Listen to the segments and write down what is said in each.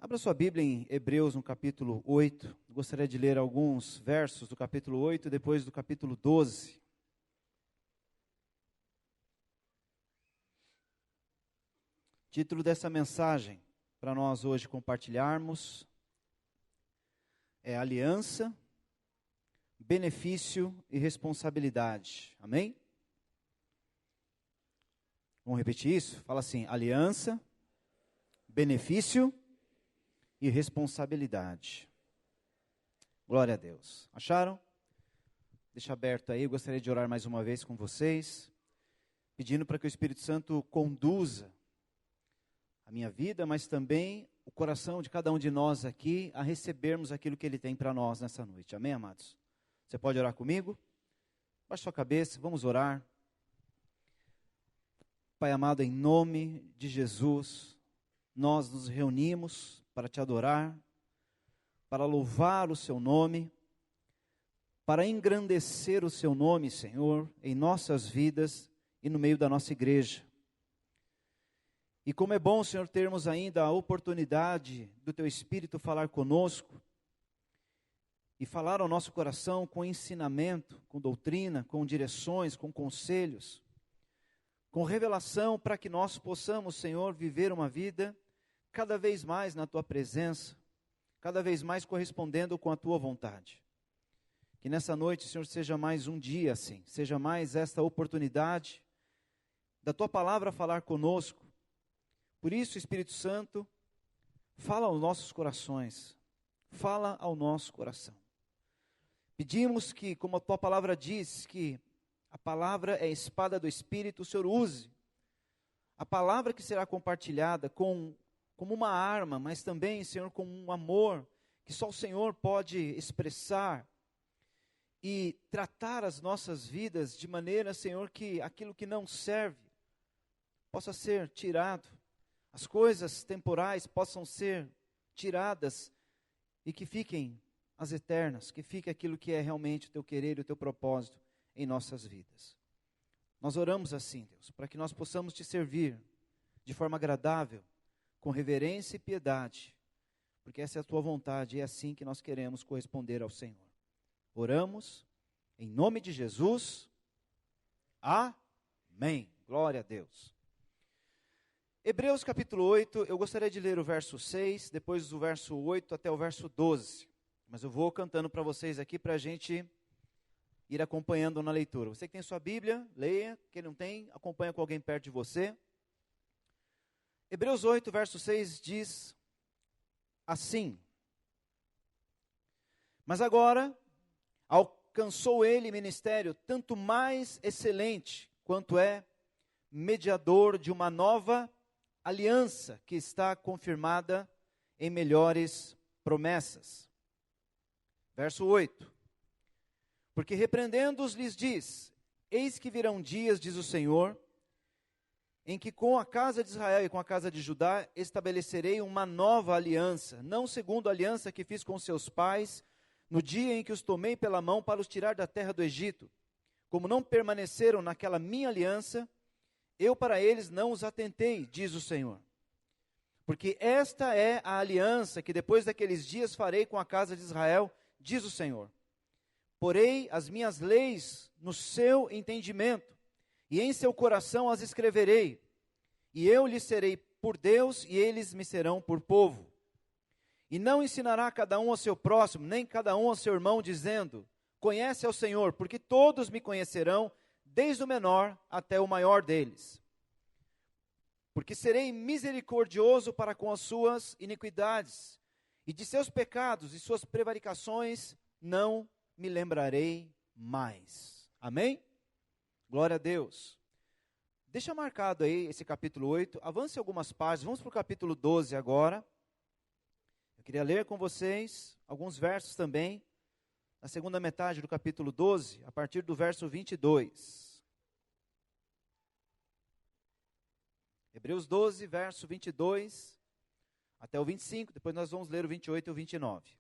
Abra sua Bíblia em Hebreus, no capítulo 8. Gostaria de ler alguns versos do capítulo 8, depois do capítulo 12. Título dessa mensagem, para nós hoje compartilharmos, é Aliança, Benefício e Responsabilidade. Amém? Vamos repetir isso? Fala assim: aliança, benefício e responsabilidade. Glória a Deus. Acharam? Deixa aberto aí, eu gostaria de orar mais uma vez com vocês, pedindo para que o Espírito Santo conduza a minha vida, mas também o coração de cada um de nós aqui a recebermos aquilo que Ele tem para nós nessa noite. Amém, amados? Você pode orar comigo? Baixe sua cabeça, vamos orar. Pai amado, em nome de Jesus, nós nos reunimos para te adorar, para louvar o seu nome, para engrandecer o seu nome, Senhor, em nossas vidas e no meio da nossa igreja. E como é bom, Senhor, termos ainda a oportunidade do teu Espírito falar conosco e falar ao nosso coração com ensinamento, com doutrina, com direções, com conselhos, com revelação, para que nós possamos, Senhor, viver uma vida cada vez mais na tua presença, cada vez mais correspondendo com a tua vontade. Que nessa noite, Senhor, seja mais um dia assim, seja mais esta oportunidade da tua palavra falar conosco. Por isso, Espírito Santo, fala aos nossos corações, fala ao nosso coração. Pedimos que, como a tua palavra diz, que a palavra é a espada do Espírito, o Senhor use a palavra que será compartilhada como uma arma, mas também, Senhor, como um amor que só o Senhor pode expressar e tratar as nossas vidas de maneira, Senhor, que aquilo que não serve possa ser tirado, as coisas temporais possam ser tiradas e que fiquem as eternas, que fique aquilo que é realmente o teu querer e o teu propósito em nossas vidas. Nós oramos assim, Deus, para que nós possamos te servir de forma agradável, com reverência e piedade, porque essa é a tua vontade e é assim que nós queremos corresponder ao Senhor. Oramos em nome de Jesus. Amém. Glória a Deus. Hebreus capítulo 8, eu gostaria de ler o verso 6, depois do verso 8 até o verso 12. Mas eu vou cantando para vocês aqui para a gente ir acompanhando na leitura. Você que tem sua Bíblia, leia. Quem não tem, acompanha com alguém perto de você. Hebreus 8, verso 6 diz assim: mas agora alcançou ele ministério tanto mais excelente, quanto é mediador de uma nova aliança, que está confirmada em melhores promessas. Verso 8: porque repreendendo-os lhes diz: eis que virão dias, diz o Senhor, em que com a casa de Israel e com a casa de Judá estabelecerei uma nova aliança, não segundo a aliança que fiz com seus pais, no dia em que os tomei pela mão para os tirar da terra do Egito. Como não permaneceram naquela minha aliança, eu para eles não os atentei, diz o Senhor. Porque esta é a aliança que depois daqueles dias farei com a casa de Israel, diz o Senhor. Porei as minhas leis no seu entendimento, e em seu coração as escreverei, e eu lhes serei por Deus, e eles me serão por povo. E não ensinará cada um ao seu próximo, nem cada um ao seu irmão, dizendo: conhece ao Senhor, porque todos me conhecerão, desde o menor até o maior deles. Porque serei misericordioso para com as suas iniquidades, e de seus pecados e suas prevaricações não me lembrarei mais. Amém? Glória a Deus. Deixa marcado aí esse capítulo 8, avance algumas páginas, vamos para o capítulo 12 agora. Eu queria ler com vocês alguns versos também, na segunda metade do capítulo 12, a partir do verso 22. Hebreus 12, verso 22 até o 25, depois nós vamos ler o 28 e o 29.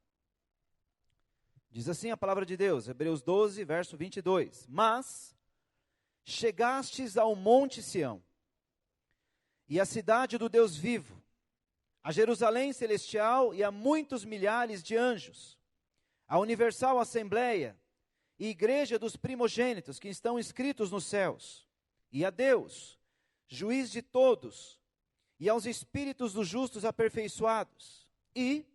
Diz assim a palavra de Deus, Hebreus 12, verso 22. Mas chegastes ao monte Sião, e à cidade do Deus vivo, a Jerusalém celestial e a muitos milhares de anjos, a universal assembleia e igreja dos primogênitos que estão inscritos nos céus, e a Deus, juiz de todos, e aos espíritos dos justos aperfeiçoados, e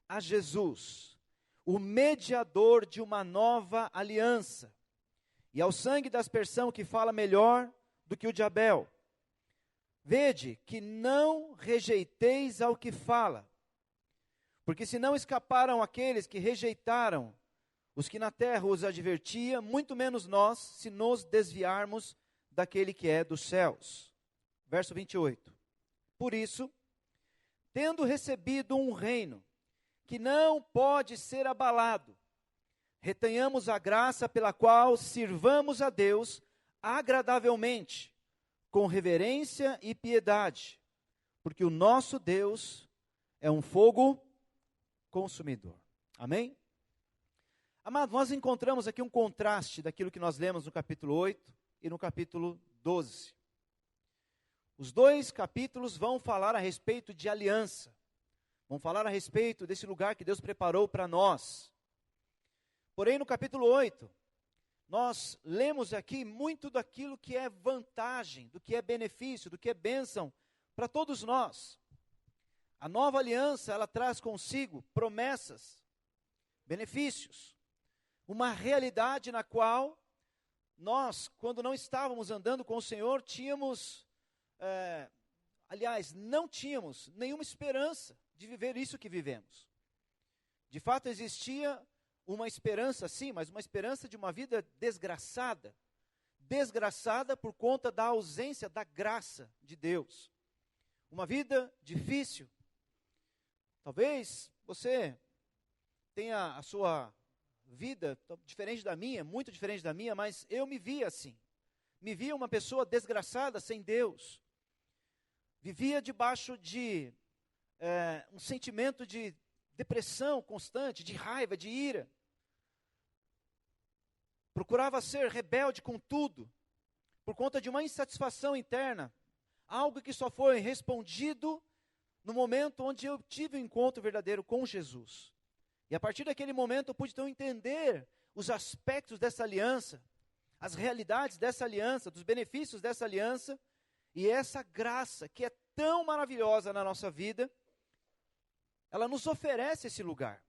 a Jesus, o mediador de uma nova aliança, e ao sangue da aspersão que fala melhor do que o de Abel. Vede que não rejeiteis ao que fala, porque se não escaparam aqueles que rejeitaram os que na terra os advertia, muito menos nós, se nos desviarmos daquele que é dos céus. Verso 28. Por isso, tendo recebido um reino que não pode ser abalado, retenhamos a graça pela qual sirvamos a Deus agradavelmente, com reverência e piedade, porque o nosso Deus é um fogo consumidor. Amém? Amado, nós encontramos aqui um contraste daquilo que nós lemos no capítulo 8 e no capítulo 12. Os dois capítulos vão falar a respeito de aliança, vão falar a respeito desse lugar que Deus preparou para nós. Porém, no capítulo 8, nós lemos aqui muito daquilo que é vantagem, do que é benefício, do que é bênção para todos nós. A nova aliança, ela traz consigo promessas, benefícios, uma realidade na qual nós, quando não estávamos andando com o Senhor, não tínhamos nenhuma esperança de viver isso que vivemos. De fato, existia uma esperança, sim, mas uma esperança de uma vida desgraçada. Desgraçada por conta da ausência da graça de Deus. Uma vida difícil. Talvez você tenha a sua vida diferente da minha, muito diferente da minha, mas eu me via assim. Me via uma pessoa desgraçada, sem Deus. Vivia debaixo de um sentimento de depressão constante, de raiva, de ira. Procurava ser rebelde com tudo, por conta de uma insatisfação interna, algo que só foi respondido no momento onde eu tive um encontro verdadeiro com Jesus. E a partir daquele momento eu pude então entender os aspectos dessa aliança, as realidades dessa aliança, dos benefícios dessa aliança, e essa graça que é tão maravilhosa na nossa vida, ela nos oferece esse lugar.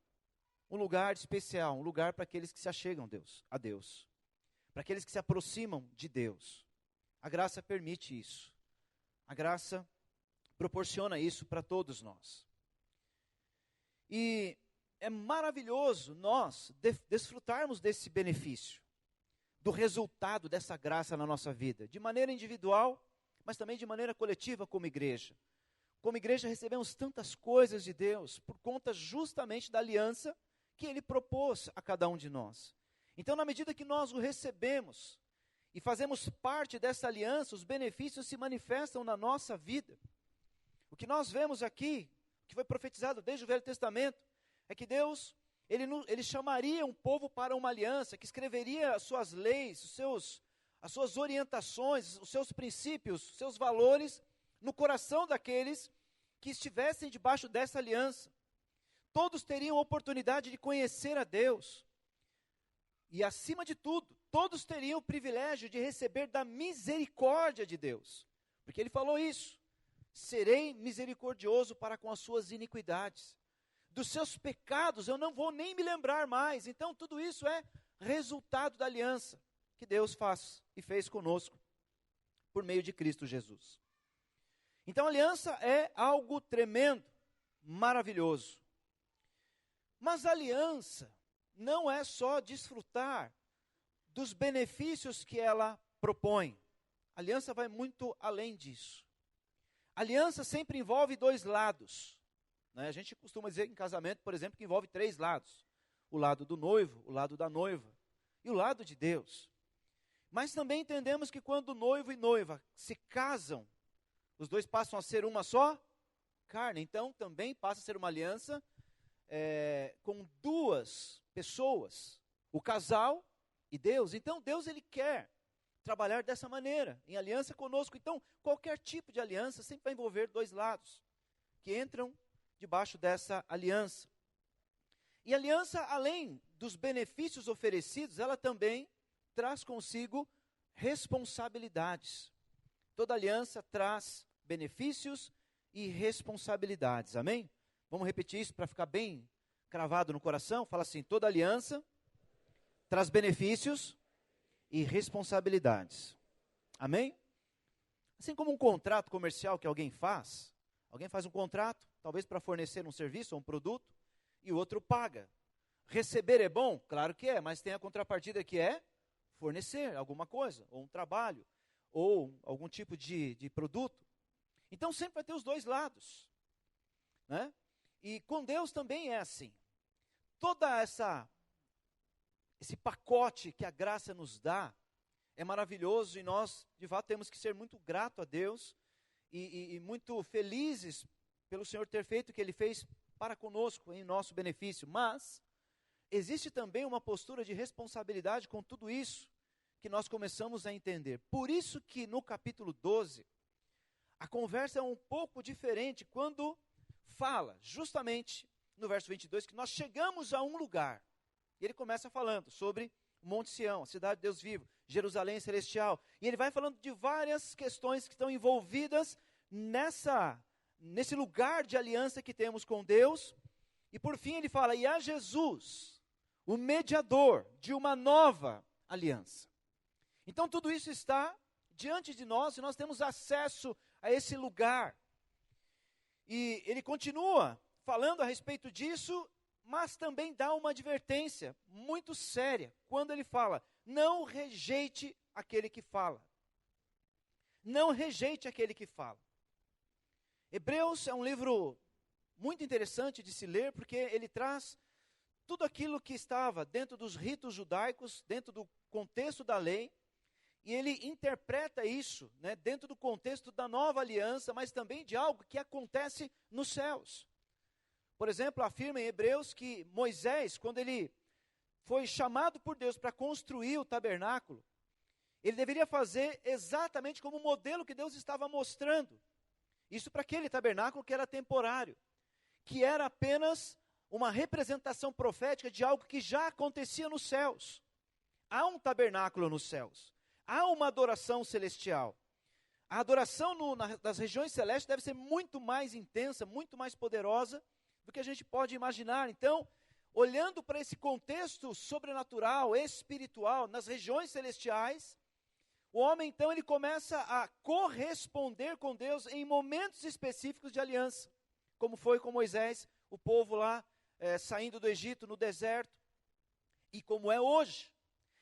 Um lugar especial, um lugar para aqueles que se achegam a Deus, para aqueles que se aproximam de Deus. A graça permite isso. A graça proporciona isso para todos nós. E é maravilhoso nós desfrutarmos desse benefício, do resultado dessa graça na nossa vida, de maneira individual, mas também de maneira coletiva como igreja. Como igreja recebemos tantas coisas de Deus, por conta justamente da aliança que Ele propôs a cada um de nós. Então, na medida que nós o recebemos e fazemos parte dessa aliança, os benefícios se manifestam na nossa vida. O que nós vemos aqui, que foi profetizado desde o Velho Testamento, é que Deus, Ele chamaria um povo para uma aliança, que escreveria as suas leis, as suas orientações, os seus princípios, os seus valores, no coração daqueles que estivessem debaixo dessa aliança. Todos teriam a oportunidade de conhecer a Deus. E acima de tudo, todos teriam o privilégio de receber da misericórdia de Deus. Porque Ele falou isso. Serei misericordioso para com as suas iniquidades. Dos seus pecados eu não vou nem me lembrar mais. Então tudo isso é resultado da aliança que Deus faz e fez conosco por meio de Cristo Jesus. Então a aliança é algo tremendo, maravilhoso. Mas a aliança não é só desfrutar dos benefícios que ela propõe. A aliança vai muito além disso. A aliança sempre envolve dois lados. Né? A gente costuma dizer em casamento, por exemplo, que envolve três lados. O lado do noivo, o lado da noiva e o lado de Deus. Mas também entendemos que quando noivo e noiva se casam, os dois passam a ser uma só carne. Então também passa a ser uma aliança com duas pessoas, o casal e Deus. Então Deus, Ele quer trabalhar dessa maneira, em aliança conosco. Então qualquer tipo de aliança sempre vai envolver dois lados. que entram debaixo dessa aliança. E a aliança, além dos benefícios oferecidos, ela também traz consigo responsabilidades. Toda aliança traz benefícios e responsabilidades, amém? Vamos repetir isso para ficar bem cravado no coração? Fala assim: toda aliança traz benefícios e responsabilidades, amém? Assim como um contrato comercial que alguém faz um contrato, talvez para fornecer um serviço ou um produto, e o outro paga. Receber é bom? Claro que é, mas tem a contrapartida que é fornecer alguma coisa, ou um trabalho, ou algum tipo de produto. Então sempre vai ter os dois lados, né? E com Deus também é assim. Toda esse pacote que a graça nos dá é maravilhoso, e nós, de fato, temos que ser muito gratos a Deus e muito felizes pelo Senhor ter feito o que Ele fez para conosco, em nosso benefício. Mas existe também uma postura de responsabilidade com tudo isso que nós começamos a entender. Por isso que no capítulo 12, a conversa é um pouco diferente quando fala, justamente no verso 22, que nós chegamos a um lugar. E ele começa falando sobre o Monte Sião, a cidade de Deus vivo, Jerusalém celestial. E ele vai falando de várias questões que estão envolvidas nesse lugar de aliança que temos com Deus. E por fim ele fala: e a Jesus, o mediador de uma nova aliança. Então tudo isso está diante de nós e nós temos acesso a esse lugar. E ele continua falando a respeito disso, mas também dá uma advertência muito séria, quando ele fala: não rejeite aquele que fala. Não rejeite aquele que fala. Hebreus é um livro muito interessante de se ler, porque ele traz tudo aquilo que estava dentro dos ritos judaicos, dentro do contexto da lei, e ele interpreta isso, né, dentro do contexto da nova aliança, mas também de algo que acontece nos céus. Por exemplo, afirma em Hebreus que Moisés, quando ele foi chamado por Deus para construir o tabernáculo, ele deveria fazer exatamente como o modelo que Deus estava mostrando. Isso para aquele tabernáculo que era temporário, que era apenas uma representação profética de algo que já acontecia nos céus. Há um tabernáculo nos céus, há uma adoração celestial. A adoração das regiões celestes deve ser muito mais intensa, muito mais poderosa do que a gente pode imaginar. Então, olhando para esse contexto sobrenatural, espiritual, nas regiões celestiais, o homem, então, ele começa a corresponder com Deus em momentos específicos de aliança, como foi com Moisés, o povo lá saindo do Egito, no deserto, e como é hoje.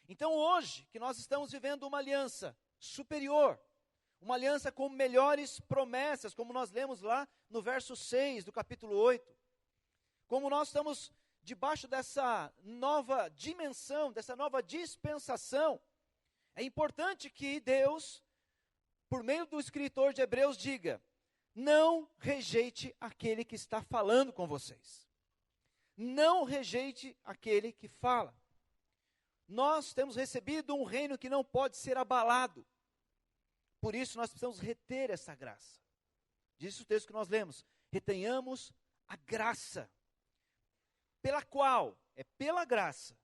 Então, hoje, que nós estamos vivendo uma aliança superior, uma aliança com melhores promessas, como nós lemos lá no verso 6 do capítulo 8, como nós estamos debaixo dessa nova dimensão, dessa nova dispensação, é importante que Deus, por meio do escritor de Hebreus, diga: não rejeite aquele que está falando com vocês. Não rejeite aquele que fala. Nós temos recebido um reino que não pode ser abalado. Por isso nós precisamos reter essa graça. Diz o texto que nós lemos: retenhamos a graça, pela qual, é pela graça,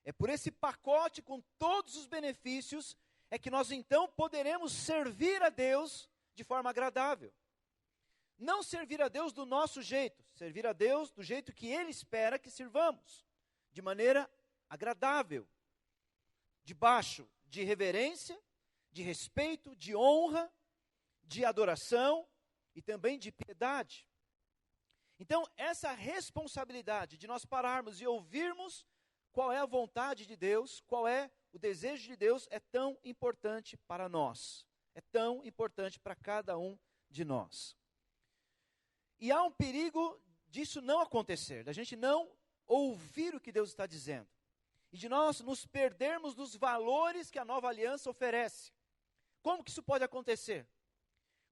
é por esse pacote com todos os benefícios, é que nós então poderemos servir a Deus de forma agradável. Não servir a Deus do nosso jeito, servir a Deus do jeito que Ele espera que sirvamos, de maneira agradável, debaixo de reverência, de respeito, de honra, de adoração e também de piedade. Então, essa responsabilidade de nós pararmos e ouvirmos qual é a vontade de Deus, qual é o desejo de Deus, é tão importante para nós, é tão importante para cada um de nós. E há um perigo disso não acontecer, da gente não ouvir o que Deus está dizendo, e de nós nos perdermos dos valores que a nova aliança oferece. Como que isso pode acontecer?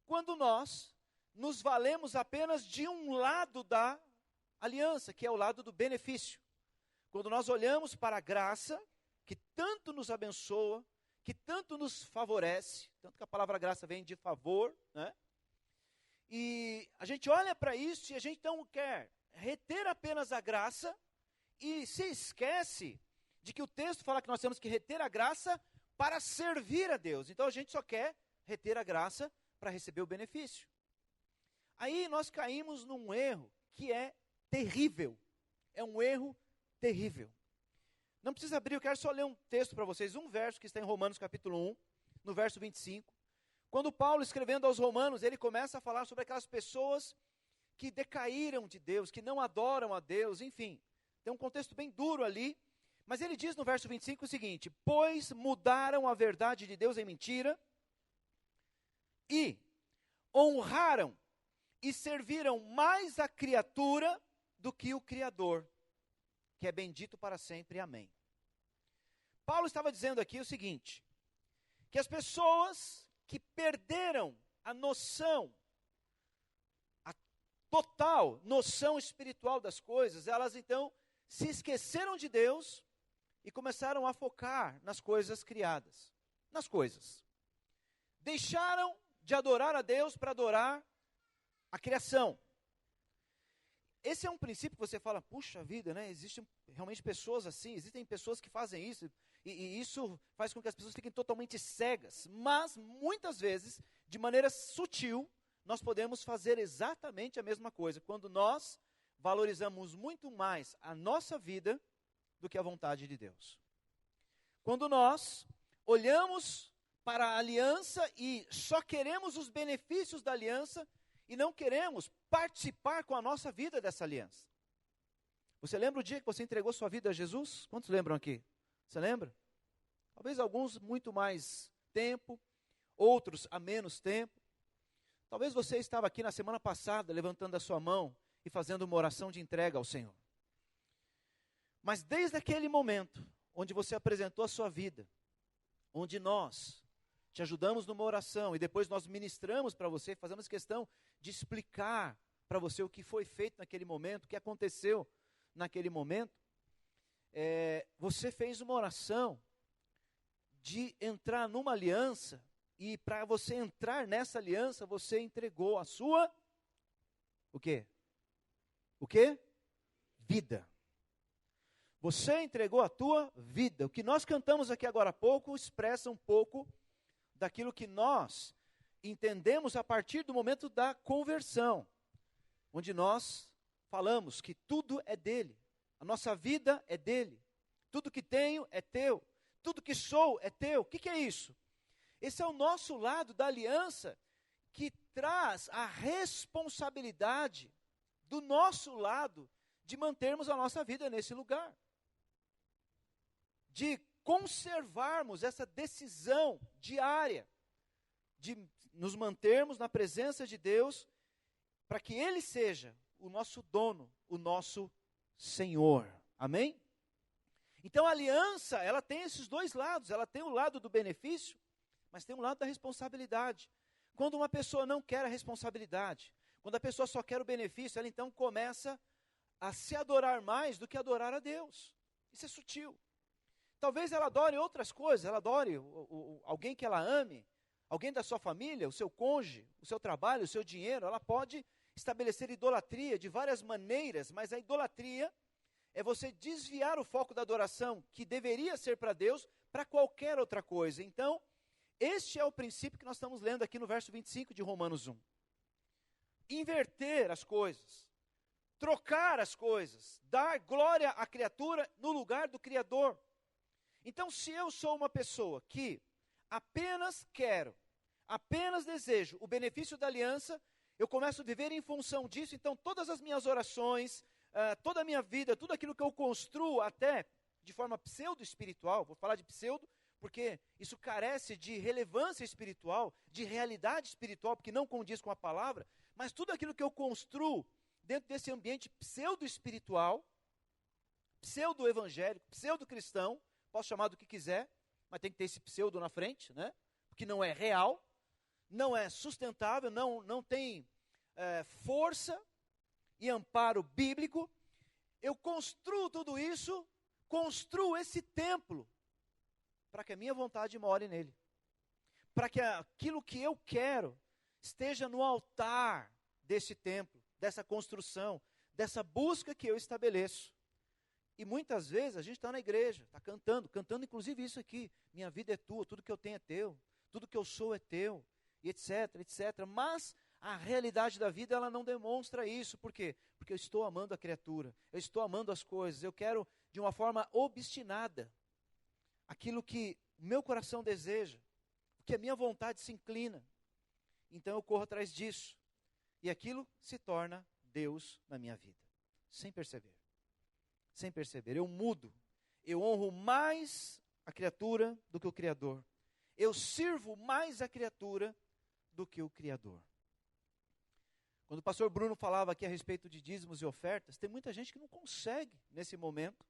Quando nós nos valemos apenas de um lado da aliança, que é o lado do benefício. Quando nós olhamos para a graça, que tanto nos abençoa, que tanto nos favorece, tanto que a palavra graça vem de favor, né? E a gente olha para isso e a gente então quer reter apenas a graça e se esquece de que o texto fala que nós temos que reter a graça para servir a Deus. Então a gente só quer reter a graça para receber o benefício. Aí nós caímos num erro que é terrível. É um erro terrível. Não precisa abrir, eu quero só ler um texto para vocês, um verso que está em Romanos capítulo 1, no verso 25. Quando Paulo, escrevendo aos Romanos, ele começa a falar sobre aquelas pessoas que decaíram de Deus, que não adoram a Deus, enfim. Tem um contexto bem duro ali, mas ele diz no verso 25 o seguinte: pois mudaram a verdade de Deus em mentira, e honraram e serviram mais a criatura do que o Criador, que é bendito para sempre, amém. Paulo estava dizendo aqui o seguinte, que as pessoas que perderam a noção, a total noção espiritual das coisas, elas então se esqueceram de Deus e começaram a focar nas coisas criadas, nas coisas. Deixaram de adorar a Deus para adorar a criação. Esse é um princípio que você fala, puxa vida, né? Existem realmente pessoas assim, existem pessoas que fazem isso, e isso faz com que as pessoas fiquem totalmente cegas. Mas, muitas vezes, de maneira sutil, nós podemos fazer exatamente a mesma coisa, quando nós valorizamos muito mais a nossa vida do que a vontade de Deus. Quando nós olhamos para a aliança e só queremos os benefícios da aliança, e não queremos participar com a nossa vida dessa aliança. Você lembra o dia que você entregou sua vida a Jesus? Quantos lembram aqui? Você lembra? Talvez alguns muito mais tempo, outros há menos tempo. Talvez você estava aqui na semana passada, levantando a sua mão e fazendo uma oração de entrega ao Senhor. Mas desde aquele momento, onde você apresentou a sua vida, onde nós te ajudamos numa oração e depois nós ministramos para você, fazemos questão de explicar para você o que foi feito naquele momento, o que aconteceu naquele momento, você fez uma oração de entrar numa aliança, e para você entrar nessa aliança, você entregou a sua, o quê? O quê? Vida. Você entregou a tua vida. O que nós cantamos aqui agora há pouco expressa um pouco daquilo que nós entendemos a partir do momento da conversão, onde nós falamos que tudo é dele, a nossa vida é dele, tudo que tenho é teu, tudo que sou é teu. O que é isso? Esse é o nosso lado da aliança, que traz a responsabilidade do nosso lado de mantermos a nossa vida nesse lugar, de conservarmos essa decisão diária, de nos mantermos na presença de Deus, para que Ele seja o nosso dono, o nosso Senhor. Amém? Então a aliança, ela tem esses dois lados, ela tem o lado do benefício, mas tem o lado da responsabilidade. Quando uma pessoa não quer a responsabilidade, quando a pessoa só quer o benefício, ela então começa a se adorar mais do que adorar a Deus. Isso é sutil. Talvez ela adore outras coisas, ela adore alguém que ela ame, alguém da sua família, o seu cônjuge, o seu trabalho, o seu dinheiro. Ela pode estabelecer idolatria de várias maneiras, mas a idolatria é você desviar o foco da adoração, que deveria ser para Deus, para qualquer outra coisa. Então, este é o princípio que nós estamos lendo aqui no verso 25 de Romanos 1. Inverter as coisas, trocar as coisas, dar glória à criatura no lugar do Criador. Então, se eu sou uma pessoa que apenas quero, apenas desejo o benefício da aliança, eu começo a viver em função disso, então todas as minhas orações, toda a minha vida, tudo aquilo que eu construo, até de forma pseudo-espiritual, vou falar de pseudo, porque isso carece de relevância espiritual, de realidade espiritual, porque não condiz com a palavra, mas tudo aquilo que eu construo dentro desse ambiente pseudo-espiritual, pseudo-evangélico, pseudo-cristão, posso chamar do que quiser, mas tem que ter esse pseudo na frente, né? Porque não é real, não é sustentável, não tem força e amparo bíblico. Eu construo tudo isso, construo esse templo, para que a minha vontade more nele, para que aquilo que eu quero esteja no altar deste templo, dessa construção, dessa busca que eu estabeleço. E muitas vezes a gente está na igreja, está cantando inclusive isso aqui, minha vida é tua, tudo que eu tenho é teu, tudo que eu sou é teu, e etc, etc. Mas a realidade da vida, ela não demonstra isso. Por quê? Porque eu estou amando a criatura, eu estou amando as coisas, eu quero de uma forma obstinada aquilo que meu coração deseja, que a minha vontade se inclina. Então eu corro atrás disso, e aquilo se torna Deus na minha vida, sem perceber. Sem perceber, eu mudo, eu honro mais a criatura do que o Criador, eu sirvo mais a criatura do que o Criador. Quando o pastor Bruno falava aqui a respeito de dízimos e ofertas, tem muita gente que não consegue, nesse momento,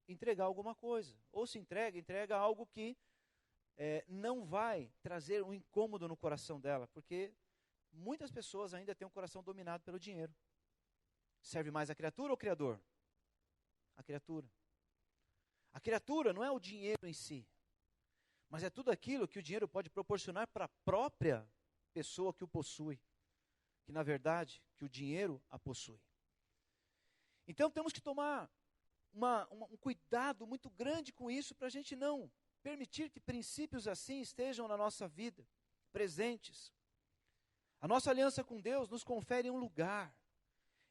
entregar alguma coisa, ou se entrega algo que não vai trazer um incômodo no coração dela, porque muitas pessoas ainda têm um coração dominado pelo dinheiro. Serve mais a criatura ou o Criador? A criatura. A criatura não é o dinheiro em si, mas é tudo aquilo que o dinheiro pode proporcionar para a própria pessoa que o possui, que na verdade, que o dinheiro a possui. Então temos que tomar um cuidado muito grande com isso, para a gente não permitir que princípios assim estejam na nossa vida, presentes. A nossa aliança com Deus nos confere um lugar,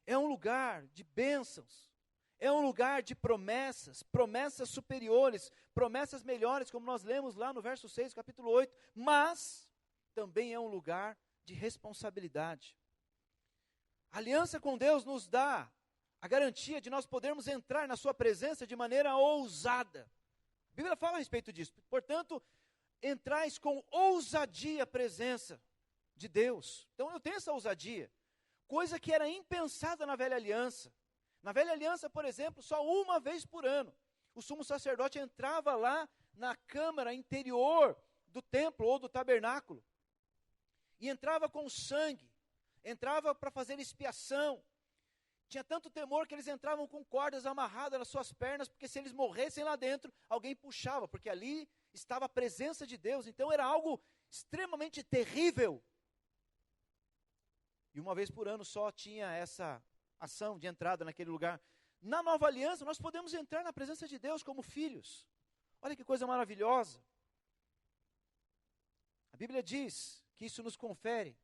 é um lugar de bênçãos, é um lugar de promessas, promessas superiores, promessas melhores, como nós lemos lá no verso 6, capítulo 8, mas também é um lugar de responsabilidade. A aliança com Deus nos dá a garantia de nós podermos entrar na sua presença de maneira ousada. A Bíblia fala a respeito disso. Portanto, entrais com ousadia a presença de Deus. Então eu tenho essa ousadia, coisa que era impensada na velha aliança. Na velha aliança, por exemplo, só uma vez por ano, o sumo sacerdote entrava lá na câmara interior do templo ou do tabernáculo, e entrava com sangue, entrava para fazer expiação. Tinha tanto temor que eles entravam com cordas amarradas nas suas pernas, porque se eles morressem lá dentro, alguém puxava, porque ali estava a presença de Deus. Então era algo extremamente terrível. E uma vez por ano só tinha essa ação de entrada naquele lugar. Na nova aliança, nós podemos entrar na presença de Deus como filhos. Olha que coisa maravilhosa. A Bíblia diz que isso nos confere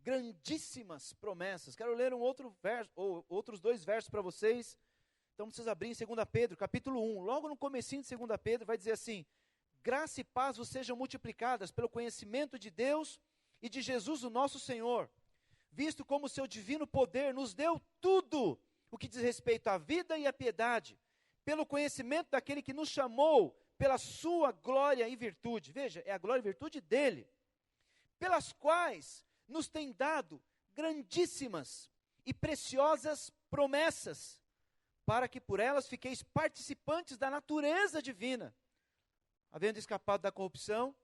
grandíssimas promessas. Quero ler um outro verso, ou outros dois versos para vocês. Então vocês abrirem 2 Pedro, capítulo 1. Logo no comecinho de 2 Pedro vai dizer assim: graça e paz vos sejam multiplicadas pelo conhecimento de Deus e de Jesus o nosso Senhor, visto como o seu divino poder nos deu tudo o que diz respeito à vida e à piedade, pelo conhecimento daquele que nos chamou pela sua glória e virtude. Veja, é a glória e virtude dele, pelas quais nos tem dado grandíssimas e preciosas promessas, para que por elas fiqueis participantes da natureza divina, havendo escapado da corrupção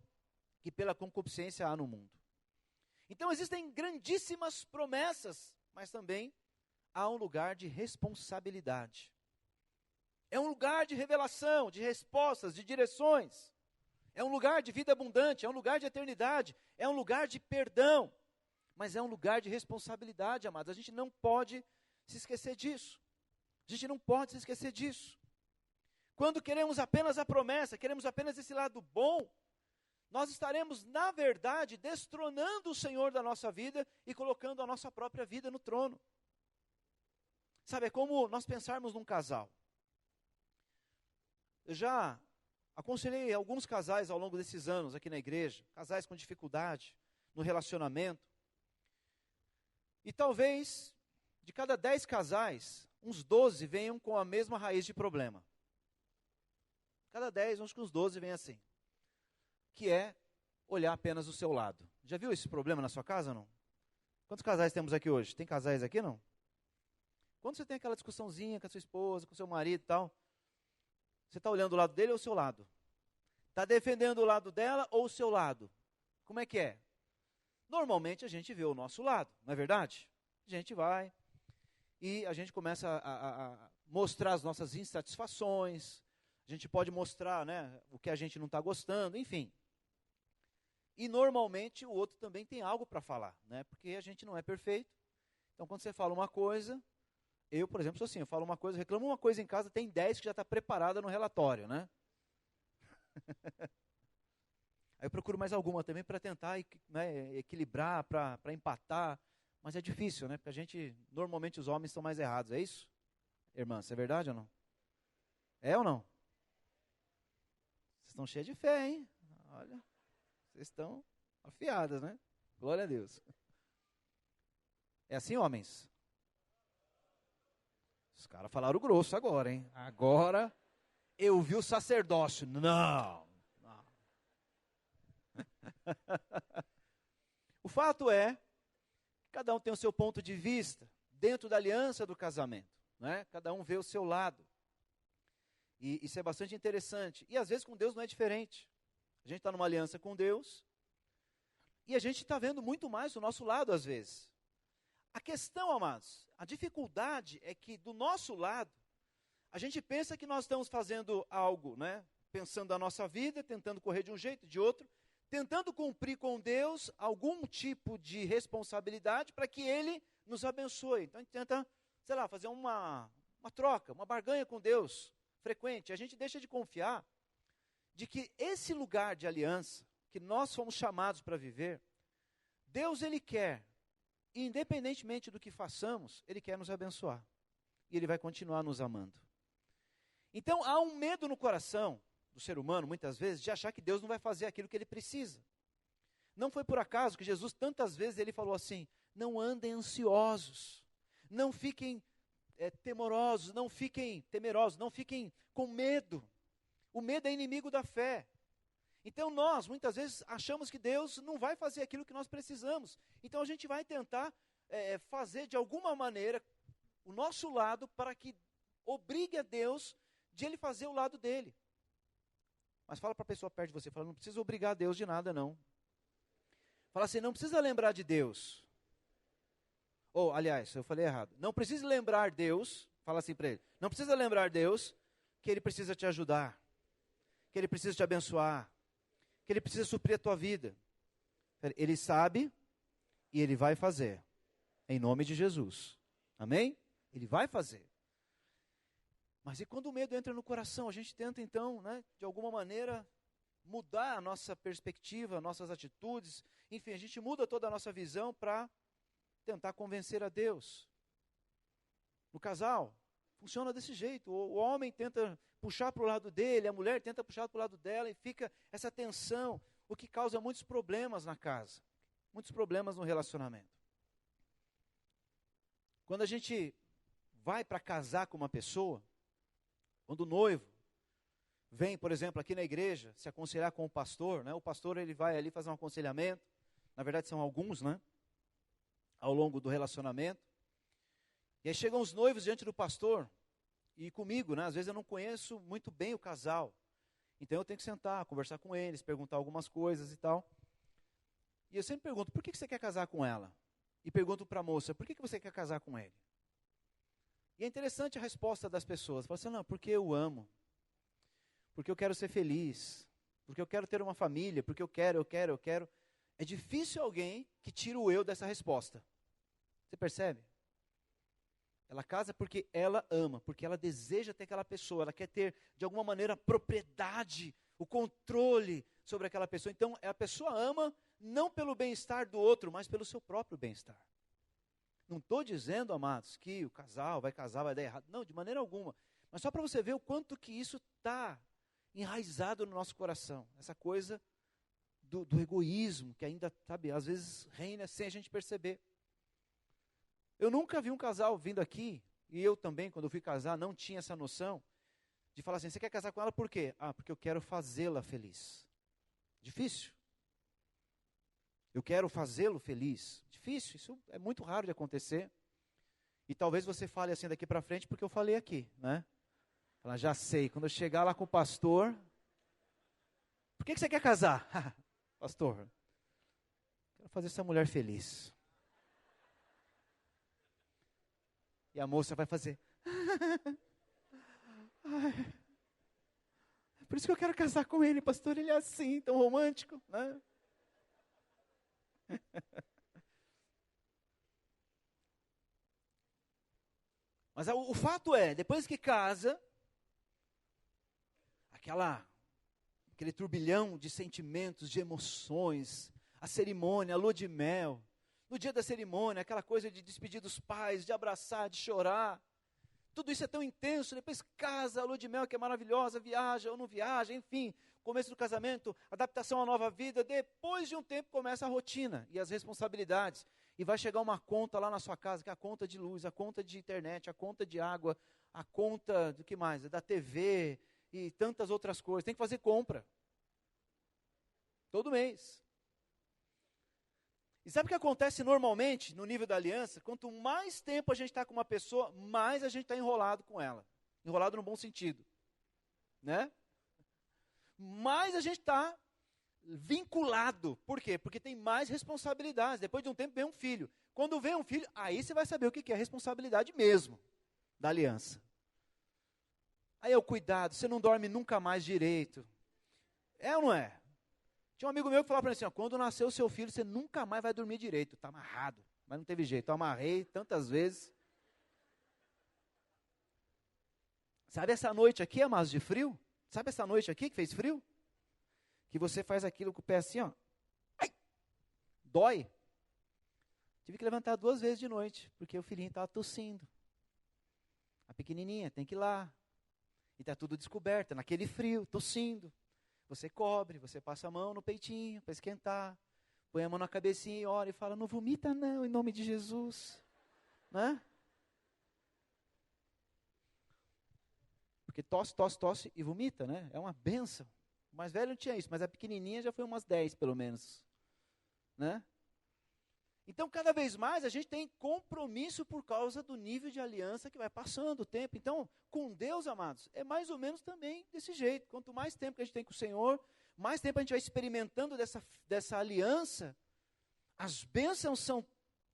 que pela concupiscência há no mundo. Então existem grandíssimas promessas, mas também há um lugar de responsabilidade. É um lugar de revelação, de respostas, de direções. É um lugar de vida abundante, é um lugar de eternidade, é um lugar de perdão. Mas é um lugar de responsabilidade, amados. A gente não pode se esquecer disso. A gente não pode se esquecer disso. Quando queremos apenas a promessa, queremos apenas esse lado bom, nós estaremos, na verdade, destronando o Senhor da nossa vida e colocando a nossa própria vida no trono. Sabe, é como nós pensarmos num casal. Eu já aconselhei alguns casais ao longo desses anos aqui na igreja, casais com dificuldade no relacionamento. E talvez, de cada 10 casais, uns 12 venham com a mesma raiz de problema. Cada 10, uns com os 12 vêm assim. Que é olhar apenas o seu lado. Já viu esse problema na sua casa ou não? Quantos casais temos aqui hoje? Tem casais aqui, não? Quando você tem aquela discussãozinha com a sua esposa, com o seu marido e tal, você está olhando o lado dele ou o seu lado? Está defendendo o lado dela ou o seu lado? Como é que é? Normalmente a gente vê o nosso lado, não é verdade? A gente vai e a gente começa a mostrar as nossas insatisfações, a gente pode mostrar, né, o que a gente não está gostando, enfim. E normalmente o outro também tem algo para falar, né? Porque a gente não é perfeito. Então quando você fala uma coisa, eu, por exemplo, sou assim, eu falo uma coisa, reclamo uma coisa em casa, tem 10 que já está preparada no relatório, né? Aí eu procuro mais alguma também para tentar, né, equilibrar, para empatar. Mas é difícil, né? Porque a gente, normalmente os homens são mais errados, é isso? Irmã, isso é verdade ou não? É ou não? Vocês estão cheios de fé, hein? Olha, vocês estão afiadas, né? Glória a Deus. É assim, homens? Os caras falaram grosso agora, hein? Agora eu vi o sacerdócio. Não. O fato é que cada um tem o seu ponto de vista dentro da aliança do casamento, né? Cada um vê o seu lado. E isso é bastante interessante. E às vezes com Deus não é diferente. A gente está numa aliança com Deus e a gente está vendo muito mais o nosso lado às vezes. A questão, amados, a dificuldade é que do nosso lado, a gente pensa que nós estamos fazendo algo, né? Pensando a nossa vida, tentando correr de um jeito, de outro, tentando cumprir com Deus algum tipo de responsabilidade para que Ele nos abençoe. Então a gente tenta, sei lá, fazer uma troca, uma barganha com Deus frequente. A gente deixa de confiar de que esse lugar de aliança, que nós fomos chamados para viver, Deus Ele quer, independentemente do que façamos, Ele quer nos abençoar. E Ele vai continuar nos amando. Então há um medo no coração do ser humano, muitas vezes, de achar que Deus não vai fazer aquilo que Ele precisa. Não foi por acaso que Jesus, tantas vezes, Ele falou assim, não andem ansiosos, não fiquem temerosos, não fiquem com medo. O medo é inimigo da fé. Então nós, muitas vezes, achamos que Deus não vai fazer aquilo que nós precisamos. Então a gente vai tentar fazer de alguma maneira o nosso lado para que obrigue a Deus de Ele fazer o lado dele. Mas fala para a pessoa perto de você, fala, não precisa obrigar a Deus de nada não. Fala assim, não precisa lembrar de Deus. Ou, aliás, eu falei errado. Não precisa lembrar Deus, fala assim para ele, não precisa lembrar Deus que Ele precisa te ajudar, que Ele precisa te abençoar, que Ele precisa suprir a tua vida. Ele sabe e Ele vai fazer, em nome de Jesus. Amém? Ele vai fazer. Mas e quando o medo entra no coração, a gente tenta então, né, de alguma maneira, mudar a nossa perspectiva, nossas atitudes, enfim, a gente muda toda a nossa visão para tentar convencer a Deus. No casal, funciona desse jeito, o homem tenta puxar para o lado dele, a mulher tenta puxar para o lado dela, e fica essa tensão, o que causa muitos problemas na casa, muitos problemas no relacionamento. Quando a gente vai para casar com uma pessoa, quando o noivo vem, por exemplo, aqui na igreja, se aconselhar com o pastor, né? O pastor ele vai ali fazer um aconselhamento, na verdade são alguns, né? Ao longo do relacionamento. E aí chegam os noivos diante do pastor, e comigo, né? Às vezes eu não conheço muito bem o casal, então eu tenho que sentar, conversar com eles, perguntar algumas coisas e tal. E eu sempre pergunto, por que você quer casar com ela? E pergunto para a moça, por que você quer casar com ele? E é interessante a resposta das pessoas. Fala assim, não, porque eu amo. Porque eu quero ser feliz. Porque eu quero ter uma família. Porque eu quero. É difícil alguém que tira o eu dessa resposta. Você percebe? Ela casa porque ela ama. Porque ela deseja ter aquela pessoa. Ela quer ter, de alguma maneira, a propriedade, o controle sobre aquela pessoa. Então, a pessoa ama não pelo bem-estar do outro, mas pelo seu próprio bem-estar. Não estou dizendo, amados, que o casal vai casar, vai dar errado. Não, de maneira alguma. Mas só para você ver o quanto que isso está enraizado no nosso coração. Essa coisa do egoísmo, que ainda, sabe, às vezes reina sem a gente perceber. Eu nunca vi um casal vindo aqui, e eu também, quando eu fui casar, não tinha essa noção, de falar assim, você quer casar com ela por quê? Ah, porque eu quero fazê-la feliz. Difícil. Eu quero fazê-lo feliz. Difícil, isso é muito raro de acontecer. E talvez você fale assim daqui para frente, porque eu falei aqui, né? Fala, já sei, quando eu chegar lá com o pastor, por que você quer casar? Pastor, quero fazer essa mulher feliz. E a moça vai fazer. Por isso que eu quero casar com ele, pastor, ele é assim, tão romântico, né? Mas o fato é, depois que casa, aquele turbilhão de sentimentos, de emoções, a cerimônia, a lua de mel, no dia da cerimônia, aquela coisa de despedir dos pais, de abraçar, de chorar, tudo isso é tão intenso, depois casa, a lua de mel que é maravilhosa, viaja ou não viaja, enfim, começo do casamento, adaptação à nova vida, depois de um tempo começa a rotina e as responsabilidades, e vai chegar uma conta lá na sua casa, que é a conta de luz, a conta de internet, a conta de água, a conta do que mais, da TV e tantas outras coisas, tem que fazer compra, todo mês. E sabe o que acontece normalmente no nível da aliança? Quanto mais tempo a gente está com uma pessoa, mais a gente está enrolado com ela. Enrolado no bom sentido. Né? Mais a gente está vinculado. Por quê? Porque tem mais responsabilidades. Depois de um tempo vem um filho. Quando vem um filho, aí você vai saber o que é a responsabilidade mesmo da aliança. Aí é o cuidado, você não dorme nunca mais direito. É ou não é? Tinha um amigo meu que falava para mim assim, quando nascer o seu filho, você nunca mais vai dormir direito. Está amarrado, mas não teve jeito. Eu amarrei tantas vezes. Sabe essa noite aqui, amados, de frio? Sabe essa noite aqui que fez frio? Que você faz aquilo com o pé assim, ó. Ai! Dói. Tive que levantar 2 vezes de noite, porque o filhinho estava tossindo. A pequenininha tem que ir lá. E está tudo descoberto, naquele frio, tossindo. Você cobre, você passa a mão no peitinho para esquentar, põe a mão na cabecinha e ora e fala, não vomita não, em nome de Jesus. Né? Porque tosse e vomita, né? É uma bênção. O mais velho não tinha isso, mas a pequenininha já foi umas 10 pelo menos. Né? Então, cada vez mais, a gente tem compromisso por causa do nível de aliança que vai passando o tempo. Então, com Deus, amados, é mais ou menos também desse jeito. Quanto mais tempo que a gente tem com o Senhor, mais tempo a gente vai experimentando dessa aliança, as bênçãos são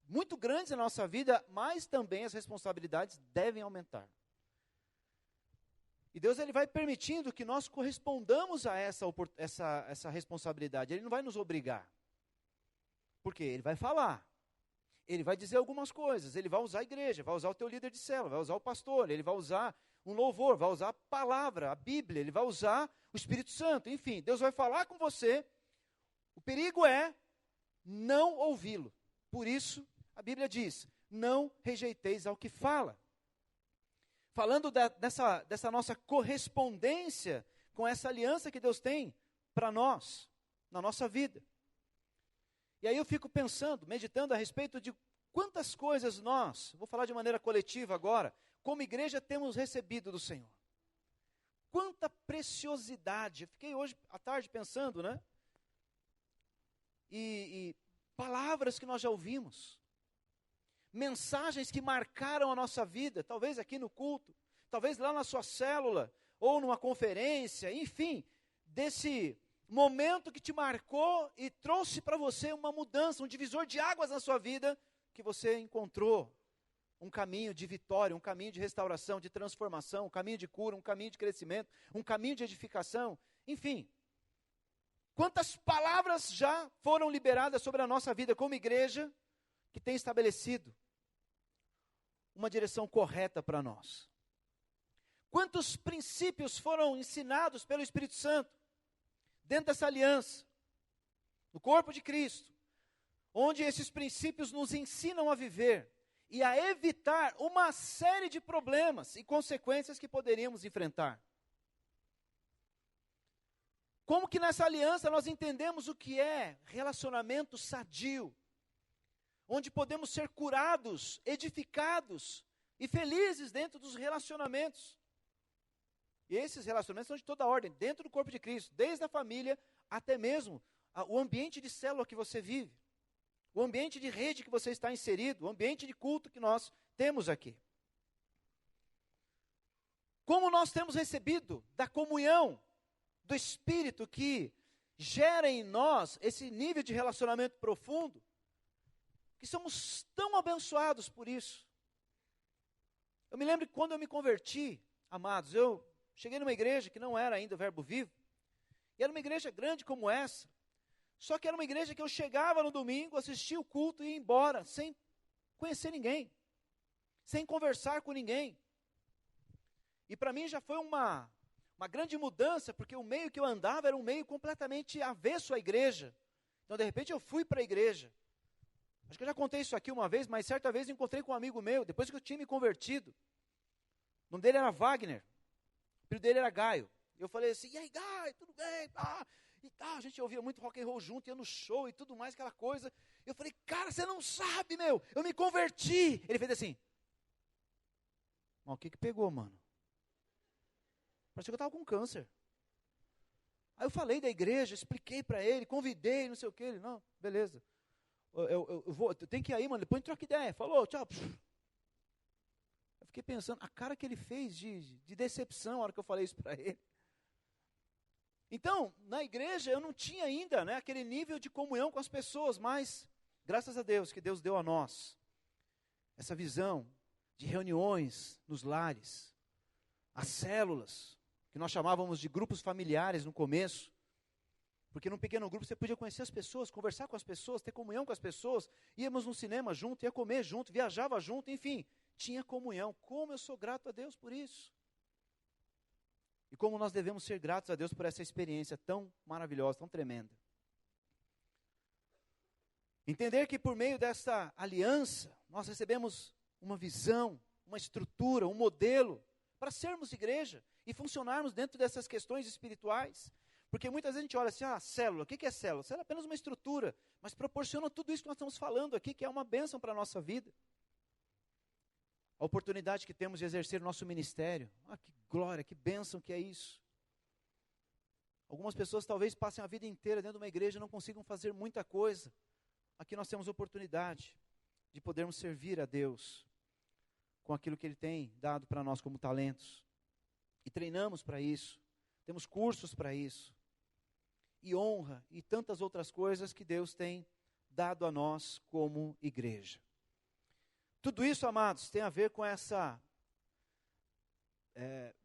muito grandes na nossa vida, mas também as responsabilidades devem aumentar. E Deus ele vai permitindo que nós correspondamos a essa responsabilidade. Ele não vai nos obrigar. Por quê? Ele vai falar, ele vai dizer algumas coisas, ele vai usar a igreja, vai usar o teu líder de célula, vai usar o pastor, ele vai usar um louvor, vai usar a palavra, a Bíblia, ele vai usar o Espírito Santo, enfim, Deus vai falar com você, o perigo é não ouvi-lo. Por isso, a Bíblia diz, não rejeiteis ao que fala. Falando dessa nossa correspondência com essa aliança que Deus tem para nós, na nossa vida. E aí eu fico pensando, meditando a respeito de quantas coisas nós, vou falar de maneira coletiva agora, como igreja temos recebido do Senhor. Quanta preciosidade. Eu fiquei hoje à tarde pensando, né? E palavras que nós já ouvimos. Mensagens que marcaram a nossa vida, talvez aqui no culto, talvez lá na sua célula, ou numa conferência, enfim, desse momento que te marcou e trouxe para você uma mudança, um divisor de águas na sua vida, que você encontrou um caminho de vitória, um caminho de restauração, de transformação, um caminho de cura, um caminho de crescimento, um caminho de edificação, enfim. Quantas palavras já foram liberadas sobre a nossa vida como igreja, que tem estabelecido uma direção correta para nós. Quantos princípios foram ensinados pelo Espírito Santo, dentro dessa aliança, no corpo de Cristo, onde esses princípios nos ensinam a viver e a evitar uma série de problemas e consequências que poderíamos enfrentar. Como que nessa aliança nós entendemos o que é relacionamento sadio, onde podemos ser curados, edificados e felizes dentro dos relacionamentos. E esses relacionamentos são de toda ordem, dentro do corpo de Cristo, desde a família até mesmo o ambiente de célula que você vive, o ambiente de rede que você está inserido, o ambiente de culto que nós temos aqui. Como nós temos recebido da comunhão do Espírito que gera em nós esse nível de relacionamento profundo, que somos tão abençoados por isso. Eu me lembro que quando eu me converti, amados, eu cheguei numa igreja que não era ainda o Verbo Vivo, e era uma igreja grande como essa, Só que era uma igreja que eu chegava no domingo, assistia o culto e ia embora, sem conhecer ninguém, sem conversar com ninguém. E para mim já foi uma grande mudança, porque o meio que eu andava era um meio completamente avesso à igreja. Então, de repente, eu fui para a igreja. Acho que eu já contei isso aqui uma vez, mas certa vez eu encontrei com um amigo meu, depois que eu tinha me convertido. O nome dele era Wagner, o filho dele era Gaio. Eu falei assim, e aí, Gaio, tudo bem? E tal, a gente ouvia muito rock and roll junto, ia no show e tudo mais, aquela coisa. Eu falei, cara, você não sabe, meu, eu me converti. Ele fez assim, mas o que pegou, mano? Parecia que eu estava com câncer. Aí eu falei da igreja, expliquei para ele, convidei, não sei o que. Ele, não, beleza. Eu tenho que ir aí, mano, depois a gente troca ideia. Falou, tchau. Eu fiquei pensando, a cara que ele fez de decepção na hora que eu falei isso para ele. Então, na igreja eu não tinha ainda, né, aquele nível de comunhão com as pessoas, mas, graças a Deus, que Deus deu a nós, essa visão de reuniões nos lares, as células, que nós chamávamos de grupos familiares no começo, porque num pequeno grupo você podia conhecer as pessoas, conversar com as pessoas, ter comunhão com as pessoas, íamos no cinema junto, ia comer junto, viajava junto, enfim, tinha comunhão. Como eu sou grato a Deus por isso. E como nós devemos ser gratos a Deus por essa experiência tão maravilhosa, tão tremenda. Entender que por meio dessa aliança, nós recebemos uma visão, uma estrutura, um modelo, para sermos igreja e funcionarmos dentro dessas questões espirituais. Porque muitas vezes a gente olha assim, célula, o que é célula? Célula é apenas uma estrutura, mas proporciona tudo isso que nós estamos falando aqui, que é uma bênção para a nossa vida. A oportunidade que temos de exercer o nosso ministério, que glória, que bênção que é isso. Algumas pessoas talvez passem a vida inteira dentro de uma igreja e não consigam fazer muita coisa. Aqui nós temos oportunidade de podermos servir a Deus com aquilo que Ele tem dado para nós como talentos. E treinamos para isso, temos cursos para isso. E honra e tantas outras coisas que Deus tem dado a nós como igreja. Tudo isso, amados, tem a ver com essa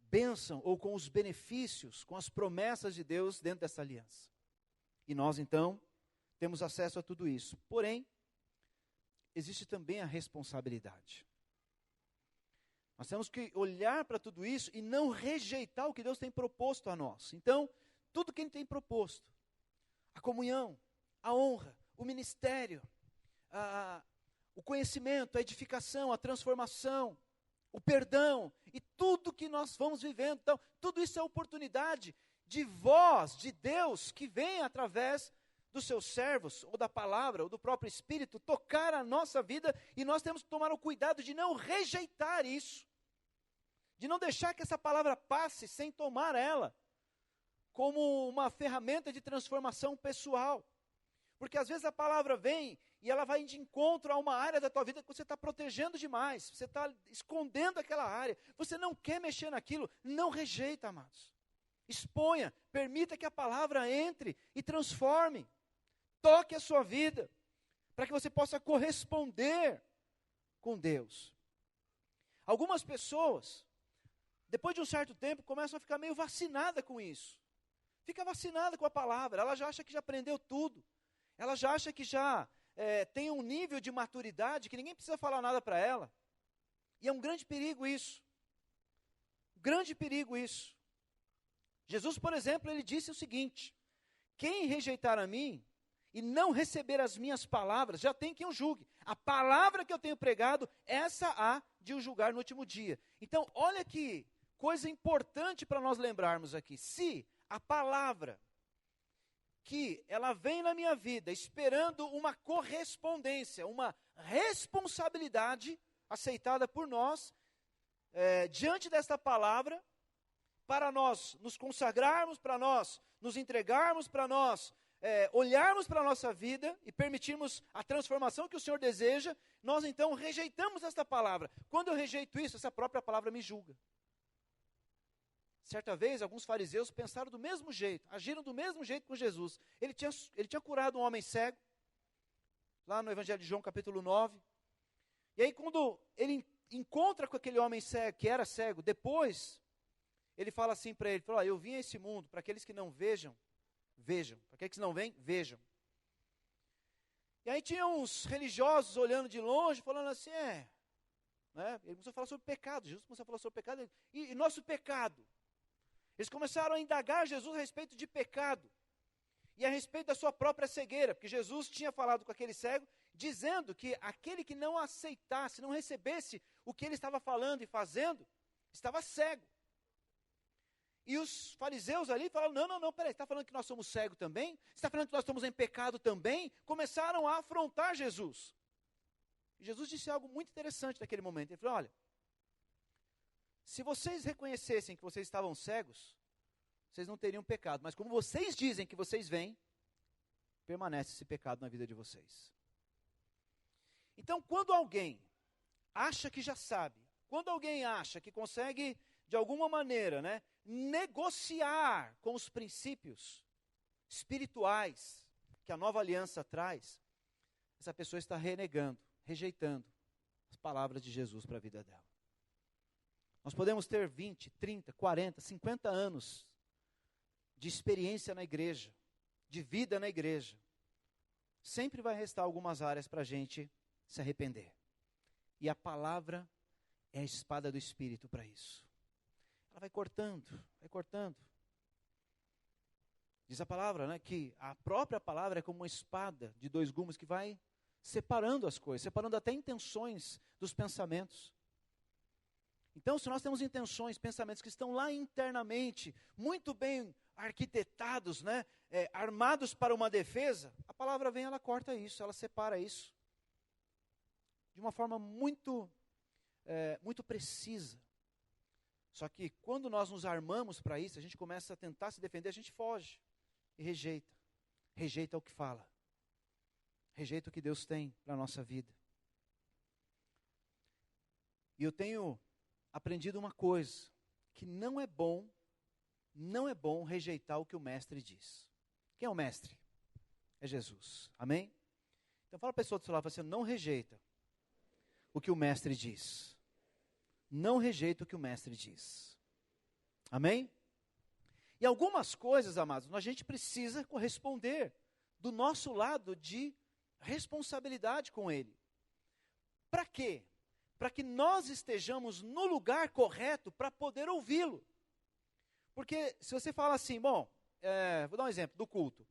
bênção ou com os benefícios, com as promessas de Deus dentro dessa aliança. E nós, então, temos acesso a tudo isso. Porém, existe também a responsabilidade. Nós temos que olhar para tudo isso e não rejeitar o que Deus tem proposto a nós. Então, tudo que Ele tem proposto, a comunhão, a honra, o ministério, o conhecimento, a edificação, a transformação, o perdão e tudo que nós vamos vivendo. Então, tudo isso é oportunidade de voz de Deus que vem através dos seus servos, ou da palavra, ou do próprio Espírito, tocar a nossa vida, e nós temos que tomar o cuidado de não rejeitar isso, de não deixar que essa palavra passe sem tomar ela como uma ferramenta de transformação pessoal. Porque às vezes a palavra vem e ela vai de encontro a uma área da tua vida que você está protegendo demais, você está escondendo aquela área, você não quer mexer naquilo, não rejeita, amados. Exponha, permita que a palavra entre e transforme, toque a sua vida, para que você possa corresponder com Deus. Algumas pessoas, depois de um certo tempo, começam a ficar meio vacinada com isso. Fica vacinada com a palavra, ela já acha que já aprendeu tudo. Ela já acha que já tem um nível de maturidade que ninguém precisa falar nada para ela. E é um grande perigo isso. Grande perigo isso. Jesus, por exemplo, ele disse o seguinte: quem rejeitar a mim e não receber as minhas palavras, já tem quem o julgue. A palavra que eu tenho pregado, essa há de o julgar no último dia. Então, olha que coisa importante para nós lembrarmos aqui. Se a palavra que ela vem na minha vida esperando uma correspondência, uma responsabilidade aceitada por nós, diante desta palavra, para nós nos consagrarmos, para nós nos entregarmos, para nós olharmos para a nossa vida e permitirmos a transformação que o Senhor deseja, nós então rejeitamos esta palavra. Quando eu rejeito isso, essa própria palavra me julga. Certa vez, alguns fariseus pensaram do mesmo jeito, agiram do mesmo jeito com Jesus. Ele tinha curado um homem cego, lá no Evangelho de João, capítulo 9. E aí, quando ele encontra com aquele homem cego, que era cego, depois, ele fala assim para ele, eu vim a esse mundo, para aqueles que não vejam, vejam. Para aqueles que não veem, vejam. E aí tinha uns religiosos olhando de longe, falando assim, né? Ele começou a falar sobre pecado, Jesus começou a falar sobre pecado, e nosso pecado. Eles começaram a indagar Jesus a respeito de pecado, e a respeito da sua própria cegueira, porque Jesus tinha falado com aquele cego, dizendo que aquele que não aceitasse, não recebesse o que ele estava falando e fazendo, estava cego. E os fariseus ali falaram, não, peraí, está falando que nós somos cegos também? Está falando que nós estamos em pecado também? Começaram a afrontar Jesus. E Jesus disse algo muito interessante naquele momento. Ele falou, olha, se vocês reconhecessem que vocês estavam cegos, vocês não teriam pecado. Mas como vocês dizem que vocês veem, permanece esse pecado na vida de vocês. Então, quando alguém acha que já sabe, quando alguém acha que consegue, de alguma maneira, né, negociar com os princípios espirituais que a nova aliança traz, essa pessoa está renegando, rejeitando as palavras de Jesus para a vida dela. Nós podemos ter 20, 30, 40, 50 anos de experiência na igreja, de vida na igreja. Sempre vai restar algumas áreas para a gente se arrepender. E a palavra é a espada do Espírito para isso. Ela vai cortando, vai cortando. Diz a palavra, né, que a própria palavra é como uma espada de dois gumes que vai separando as coisas, separando até intenções dos pensamentos. Então, se nós temos intenções, pensamentos que estão lá internamente, muito bem arquitetados, né, armados para uma defesa, a palavra vem, ela corta isso, ela separa isso. De uma forma muito precisa. Só que quando nós nos armamos para isso, a gente começa a tentar se defender, a gente foge e rejeita. Rejeita o que fala. Rejeita o que Deus tem para a nossa vida. E eu tenho aprendido uma coisa, que não é bom rejeitar o que o mestre diz. Quem é o mestre? É Jesus. Amém? Então fala para a pessoa do seu lado, fala assim, não rejeita o que o mestre diz. Não rejeita o que o mestre diz. Amém? E algumas coisas, amados, a gente precisa corresponder do nosso lado de responsabilidade com Ele. Para quê? Para que nós estejamos no lugar correto para poder ouvi-lo. Porque se você fala assim, bom, vou dar um exemplo do culto.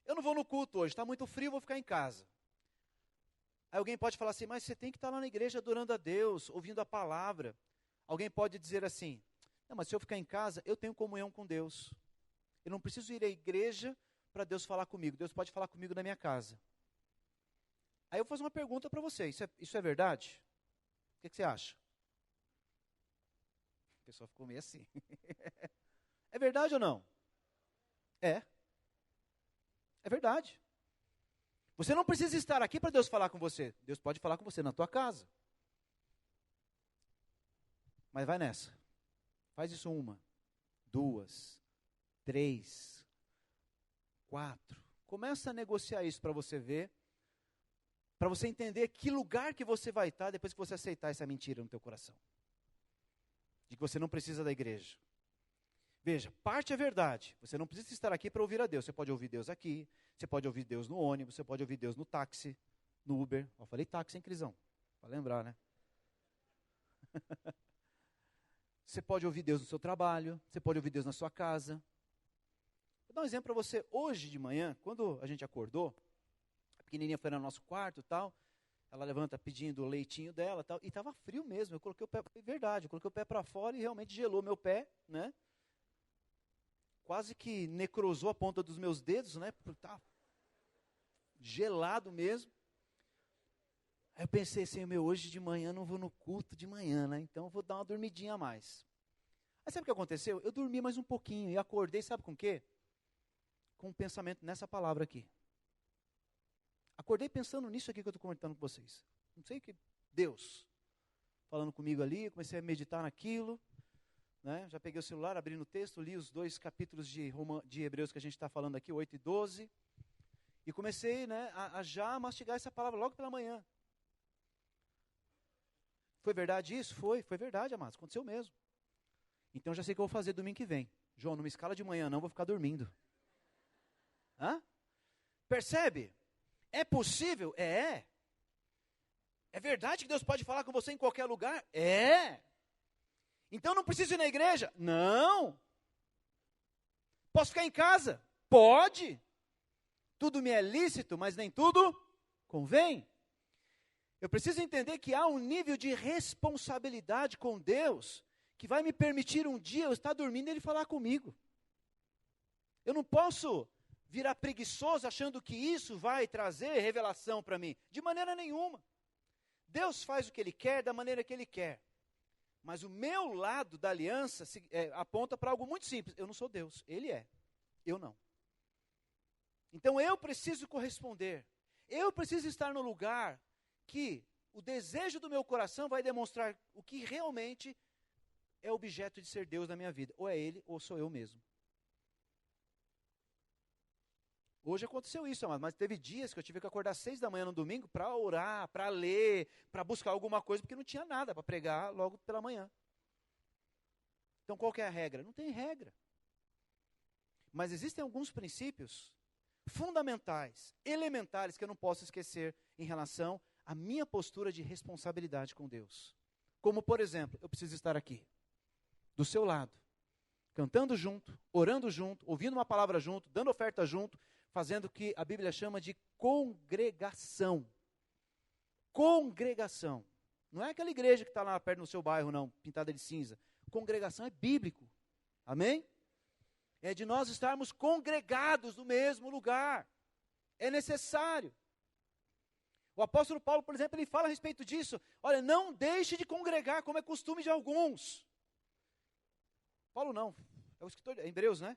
Eu não vou no culto hoje, está muito frio, vou ficar em casa. Aí alguém pode falar assim, mas você tem que estar lá na igreja adorando a Deus, ouvindo a palavra. Alguém pode dizer assim, não, mas se eu ficar em casa, eu tenho comunhão com Deus. Eu não preciso ir à igreja para Deus falar comigo. Deus pode falar comigo na minha casa. Aí eu vou fazer uma pergunta para você, isso é verdade? O que você acha? O pessoal ficou meio assim. É verdade ou não? É verdade. Você não precisa estar aqui para Deus falar com você. Deus pode falar com você na tua casa. Mas vai nessa. Faz isso 1, 2, 3, 4. Começa a negociar isso para você ver. Para você entender que lugar que você vai estar depois que você aceitar essa mentira no teu coração. De que você não precisa da igreja. Veja, parte é verdade. Você não precisa estar aqui para ouvir a Deus. Você pode ouvir Deus aqui. Você pode ouvir Deus no ônibus. Você pode ouvir Deus no táxi, no Uber. Eu falei táxi, hein, Crisão? Para lembrar, né? Você pode ouvir Deus no seu trabalho. Você pode ouvir Deus na sua casa. Vou dar um exemplo para você. Hoje de manhã, quando a gente acordou, a pequenininha foi no nosso quarto e tal. Ela levanta pedindo o leitinho dela e tal. E estava frio mesmo. Eu coloquei o pé, verdade, eu coloquei o pé para fora e realmente gelou meu pé, né? Quase que necrosou a ponta dos meus dedos, né? Tá gelado mesmo. Aí eu pensei assim, hoje de manhã não vou no culto de manhã, né? Então eu vou dar uma dormidinha a mais. Aí sabe o que aconteceu? Eu dormi mais um pouquinho e acordei, sabe com o quê? Com um pensamento nessa palavra aqui. Acordei pensando nisso aqui que eu estou comentando com vocês. Não sei o que, Deus falando comigo ali, comecei a meditar naquilo. Né? Já peguei o celular, abri no texto, li os 2 capítulos de Hebreus que a gente está falando aqui, 8 e 12, e comecei, né, a já mastigar essa palavra logo pela manhã. Foi verdade isso? Foi verdade, amados, aconteceu mesmo. Então já sei o que eu vou fazer domingo que vem. João, não me escala de manhã não, vou ficar dormindo. Hã? Percebe? É possível? É. É verdade que Deus pode falar com você em qualquer lugar? É. Então não preciso ir na igreja? Não. Posso ficar em casa? Pode. Tudo me é lícito, mas nem tudo convém. Eu preciso entender que há um nível de responsabilidade com Deus que vai me permitir um dia eu estar dormindo e Ele falar comigo. Eu não posso virar preguiçoso achando que isso vai trazer revelação para mim. De maneira nenhuma. Deus faz o que Ele quer, da maneira que Ele quer. Mas o meu lado da aliança aponta para algo muito simples. Eu não sou Deus, Ele é. Eu não. Então eu preciso corresponder. Eu preciso estar no lugar que o desejo do meu coração vai demonstrar o que realmente é objeto de ser Deus na minha vida. Ou é Ele, ou sou eu mesmo. Hoje aconteceu isso, amado, mas teve dias que eu tive que acordar às 6 da manhã no domingo para orar, para ler, para buscar alguma coisa, porque não tinha nada para pregar logo pela manhã. Então qual que é a regra? Não tem regra. Mas existem alguns princípios fundamentais, elementares, que eu não posso esquecer em relação à minha postura de responsabilidade com Deus. Como, por exemplo, eu preciso estar aqui, do seu lado, cantando junto, orando junto, ouvindo uma palavra junto, dando oferta junto, fazendo o que a Bíblia chama de congregação. Congregação. Não é aquela igreja que está lá perto no seu bairro, não, pintada de cinza. Congregação é bíblico. Amém? É de nós estarmos congregados no mesmo lugar. É necessário. O apóstolo Paulo, por exemplo, ele fala a respeito disso. Olha, não deixe de congregar, como é costume de alguns. Paulo não, é o escritor, é Hebreus, né?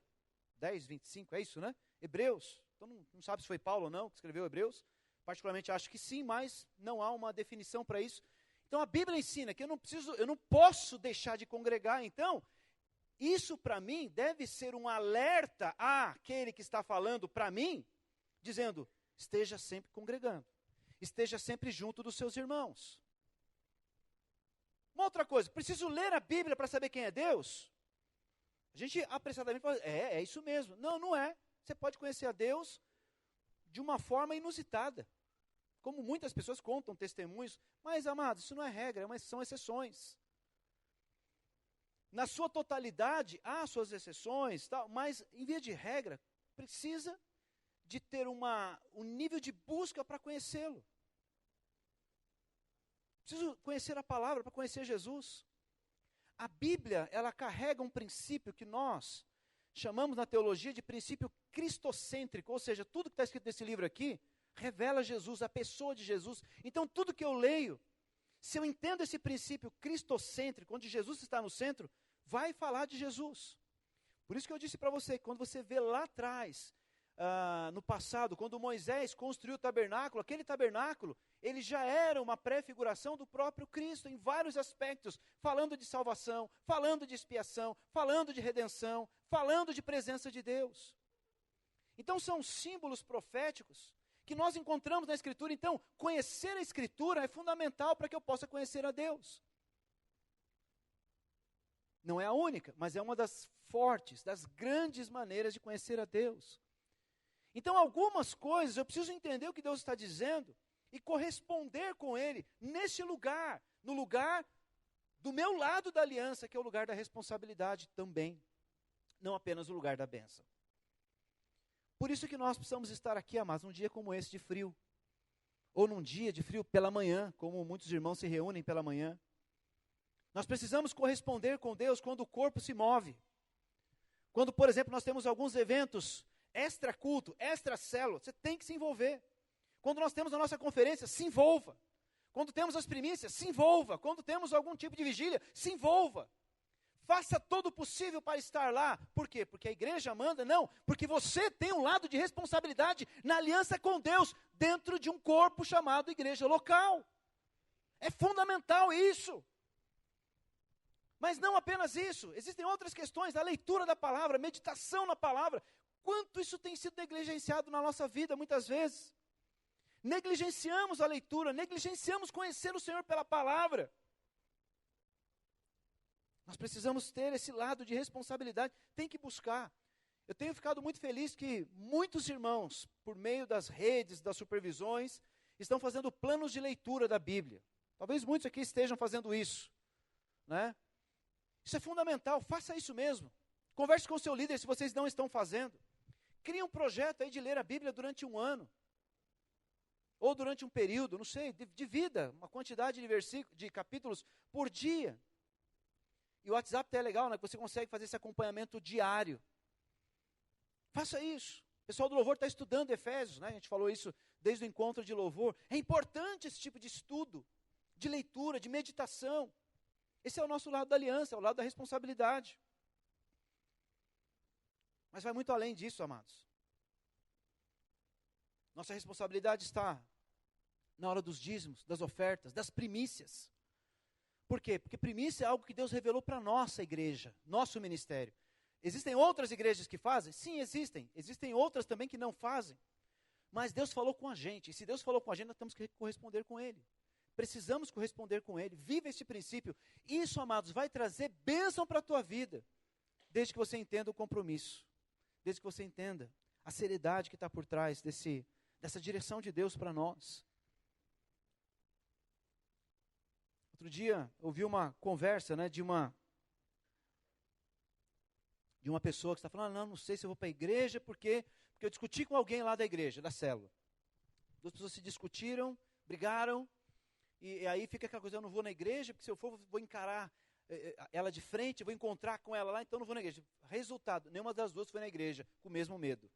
10, 25, é isso, né? Hebreus. Então não sabe se foi Paulo ou não que escreveu Hebreus. Particularmente acho que sim, mas não há uma definição para isso. Então a Bíblia ensina que eu não posso deixar de congregar. Então, isso para mim deve ser um alerta àquele que está falando para mim, dizendo, esteja sempre congregando. Esteja sempre junto dos seus irmãos. Uma outra coisa, preciso ler a Bíblia para saber quem é Deus? A gente apressadamente fala, é isso mesmo. Não, não é. Você pode conhecer a Deus de uma forma inusitada. Como muitas pessoas contam testemunhos, mas, amados, isso não é regra, são exceções. Na sua totalidade, há suas exceções, tal, mas, em via de regra, precisa de ter um nível de busca para conhecê-lo. Preciso conhecer a palavra para conhecer Jesus. A Bíblia, ela carrega um princípio que nós chamamos na teologia de princípio cristocêntrico, ou seja, tudo que está escrito nesse livro aqui, revela Jesus, a pessoa de Jesus. Então, tudo que eu leio, se eu entendo esse princípio cristocêntrico, onde Jesus está no centro, vai falar de Jesus. Por isso que eu disse para você, quando você vê lá atrás, no passado, quando Moisés construiu o tabernáculo, aquele tabernáculo, ele já era uma prefiguração do próprio Cristo, em vários aspectos, falando de salvação, falando de expiação, falando de redenção, falando de presença de Deus. Então são símbolos proféticos que nós encontramos na Escritura. Então, conhecer a Escritura é fundamental para que eu possa conhecer a Deus. Não é a única, mas é uma das fortes, das grandes maneiras de conhecer a Deus. Então, algumas coisas eu preciso entender o que Deus está dizendo e corresponder com Ele nesse lugar, no lugar do meu lado da aliança, que é o lugar da responsabilidade também, não apenas o lugar da bênção. Por isso que nós precisamos estar aqui, amados, num dia como esse de frio, ou num dia de frio pela manhã, como muitos irmãos se reúnem pela manhã. Nós precisamos corresponder com Deus quando o corpo se move. Quando, por exemplo, nós temos alguns eventos extra culto, extra célula, você tem que se envolver. Quando nós temos a nossa conferência, se envolva. Quando temos as primícias, se envolva. Quando temos algum tipo de vigília, se envolva. Faça todo o possível para estar lá. Por quê? Porque a igreja manda? Não, porque você tem um lado de responsabilidade na aliança com Deus, dentro de um corpo chamado igreja local. É fundamental isso. Mas não apenas isso, existem outras questões, a leitura da palavra, a meditação na palavra. Quanto isso tem sido negligenciado na nossa vida, muitas vezes. Negligenciamos a leitura, negligenciamos conhecer o Senhor pela palavra. Nós precisamos ter esse lado de responsabilidade, tem que buscar. Eu tenho ficado muito feliz que muitos irmãos, por meio das redes, das supervisões, estão fazendo planos de leitura da Bíblia. Talvez muitos aqui estejam fazendo isso, né? Isso é fundamental, faça isso mesmo. Converse com o seu líder se vocês não estão fazendo. Crie um projeto aí de ler a Bíblia durante um ano. Ou durante um período, não sei, divida uma quantidade de versículos, de capítulos por dia. E o WhatsApp até é legal, né? Que você consegue fazer esse acompanhamento diário. Faça isso. O pessoal do louvor está estudando Efésios, né? A gente falou isso desde o encontro de louvor. É importante esse tipo de estudo, de leitura, de meditação. Esse é o nosso lado da aliança, é o lado da responsabilidade. Mas vai muito além disso, amados. Nossa responsabilidade está na hora dos dízimos, das ofertas, das primícias. Por quê? Porque primícia é algo que Deus revelou para a nossa igreja, nosso ministério. Existem outras igrejas que fazem? Sim, existem. Existem outras também que não fazem. Mas Deus falou com a gente. E se Deus falou com a gente, nós temos que corresponder com Ele. Precisamos corresponder com Ele. Viva este princípio. Isso, amados, vai trazer bênção para a tua vida. Desde que você entenda o compromisso. Desde que você entenda a seriedade que está por trás dessa direção de Deus para nós. Outro dia, eu ouvi uma conversa, né, de uma pessoa que está falando, não sei se eu vou para a igreja, porque eu discuti com alguém lá da igreja, da célula. Duas pessoas se discutiram, brigaram, e aí fica aquela coisa, eu não vou na igreja, porque se eu for, vou encarar ela de frente, vou encontrar com ela lá, então eu não vou na igreja. Resultado, nenhuma das duas foi na igreja, com o mesmo medo.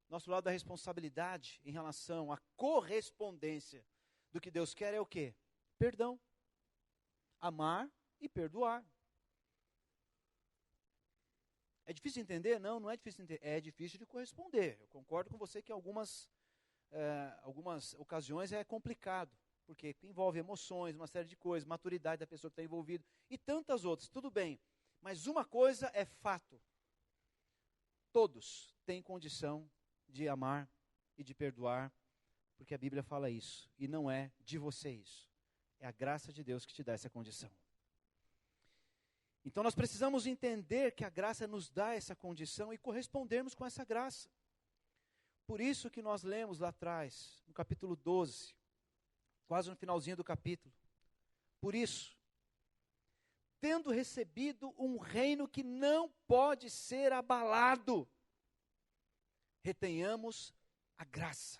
Nosso lado da responsabilidade em relação à correspondência do que Deus quer é o quê? Perdão. Amar e perdoar. É difícil de entender? Não, não é difícil de entender. É difícil de corresponder. Eu concordo com você que algumas ocasiões é complicado. Porque envolve emoções, uma série de coisas, maturidade da pessoa que está envolvida e tantas outras. Tudo bem. Mas uma coisa é fato. Todos têm condição de amar e de perdoar, porque a Bíblia fala isso. E não é de você isso. É a graça de Deus que te dá essa condição. Então nós precisamos entender que a graça nos dá essa condição e correspondermos com essa graça. Por isso que nós lemos lá atrás, no capítulo 12, quase no finalzinho do capítulo. Por isso, tendo recebido um reino que não pode ser abalado, retenhamos a graça.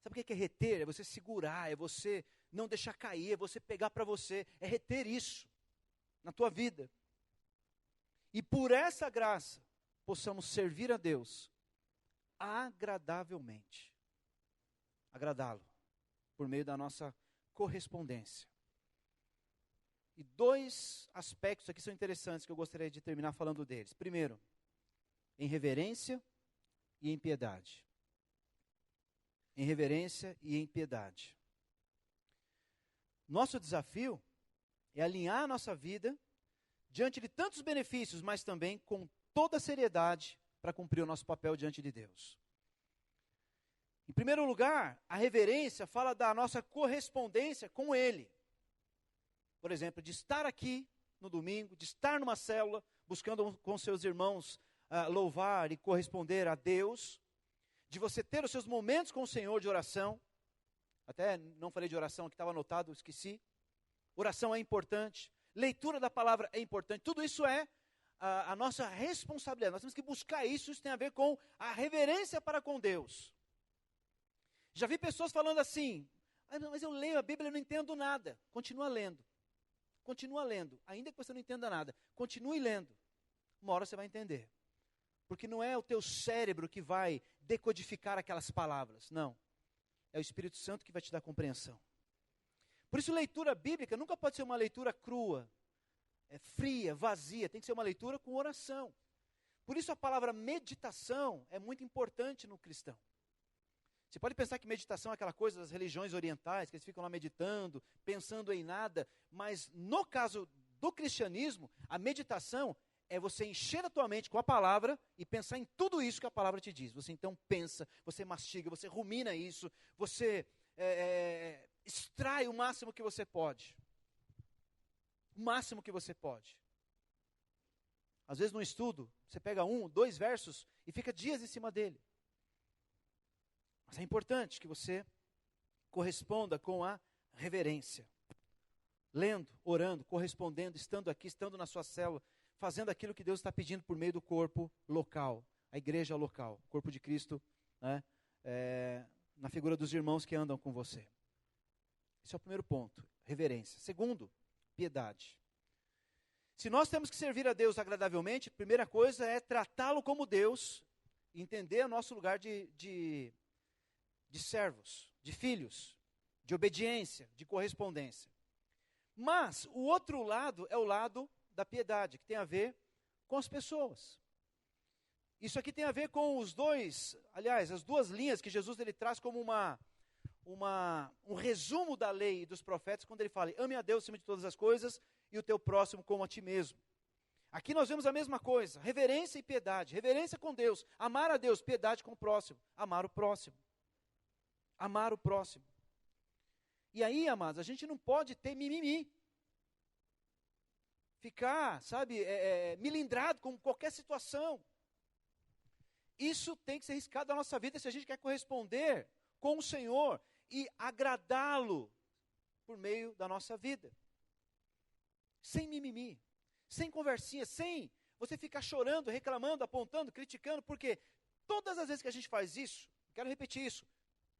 Sabe o que é reter? É você segurar, é você não deixar cair, é você pegar para você, é reter isso na tua vida. E por essa graça, possamos servir a Deus agradavelmente. Agradá-lo, por meio da nossa correspondência. E dois aspectos aqui são interessantes que eu gostaria de terminar falando deles. Primeiro, em reverência e em piedade. Em reverência e em piedade. Nosso desafio é alinhar a nossa vida diante de tantos benefícios, mas também com toda a seriedade para cumprir o nosso papel diante de Deus. Em primeiro lugar, a reverência fala da nossa correspondência com Ele. Por exemplo, de estar aqui no domingo, de estar numa célula, buscando com seus irmãos louvar e corresponder a Deus, de você ter os seus momentos com o Senhor de oração. Até não falei de oração, que estava anotado, esqueci. Oração é importante, leitura da palavra é importante, tudo isso é a nossa responsabilidade. Nós temos que buscar isso, isso tem a ver com a reverência para com Deus. Já vi pessoas falando assim, mas eu leio a Bíblia e não entendo nada. Continua lendo. Continua lendo. Ainda que você não entenda nada, continue lendo. Uma hora você vai entender. Porque não é o teu cérebro que vai decodificar aquelas palavras. Não. É o Espírito Santo que vai te dar compreensão. Por isso, leitura bíblica nunca pode ser uma leitura crua, fria, vazia. Tem que ser uma leitura com oração. Por isso, a palavra meditação é muito importante no cristão. Você pode pensar que meditação é aquela coisa das religiões orientais, que eles ficam lá meditando, pensando em nada, mas no caso do cristianismo, a meditação é você encher a tua mente com a palavra e pensar em tudo isso que a palavra te diz. Você então pensa, você mastiga, você rumina isso, você extrai o máximo que você pode. O máximo que você pode. Às vezes no estudo, você pega 1, 2 versos e fica dias em cima dele. Mas é importante que você corresponda com a reverência. Lendo, orando, correspondendo, estando aqui, estando na sua célula, fazendo aquilo que Deus está pedindo por meio do corpo local, a igreja local, o corpo de Cristo, né, na figura dos irmãos que andam com você. Esse é o primeiro ponto, reverência. Segundo, piedade. Se nós temos que servir a Deus agradavelmente, a primeira coisa é tratá-lo como Deus, entender o nosso lugar de servos, de filhos, de obediência, de correspondência. Mas o outro lado é o lado da piedade, que tem a ver com as pessoas. Isso aqui tem a ver com os dois, aliás, as duas linhas que Jesus ele traz como um resumo da lei e dos profetas, quando ele fala, ame a Deus acima de todas as coisas e o teu próximo como a ti mesmo. Aqui nós vemos a mesma coisa, reverência e piedade, reverência com Deus, amar a Deus, piedade com o próximo, amar o próximo. Amar o próximo. E aí, amados, a gente não pode ter mimimi. Ficar, sabe, milindrado com qualquer situação. Isso tem que ser riscado da nossa vida se a gente quer corresponder com o Senhor e agradá-lo por meio da nossa vida. Sem mimimi, sem conversinha, sem você ficar chorando, reclamando, apontando, criticando, porque todas as vezes que a gente faz isso, quero repetir isso,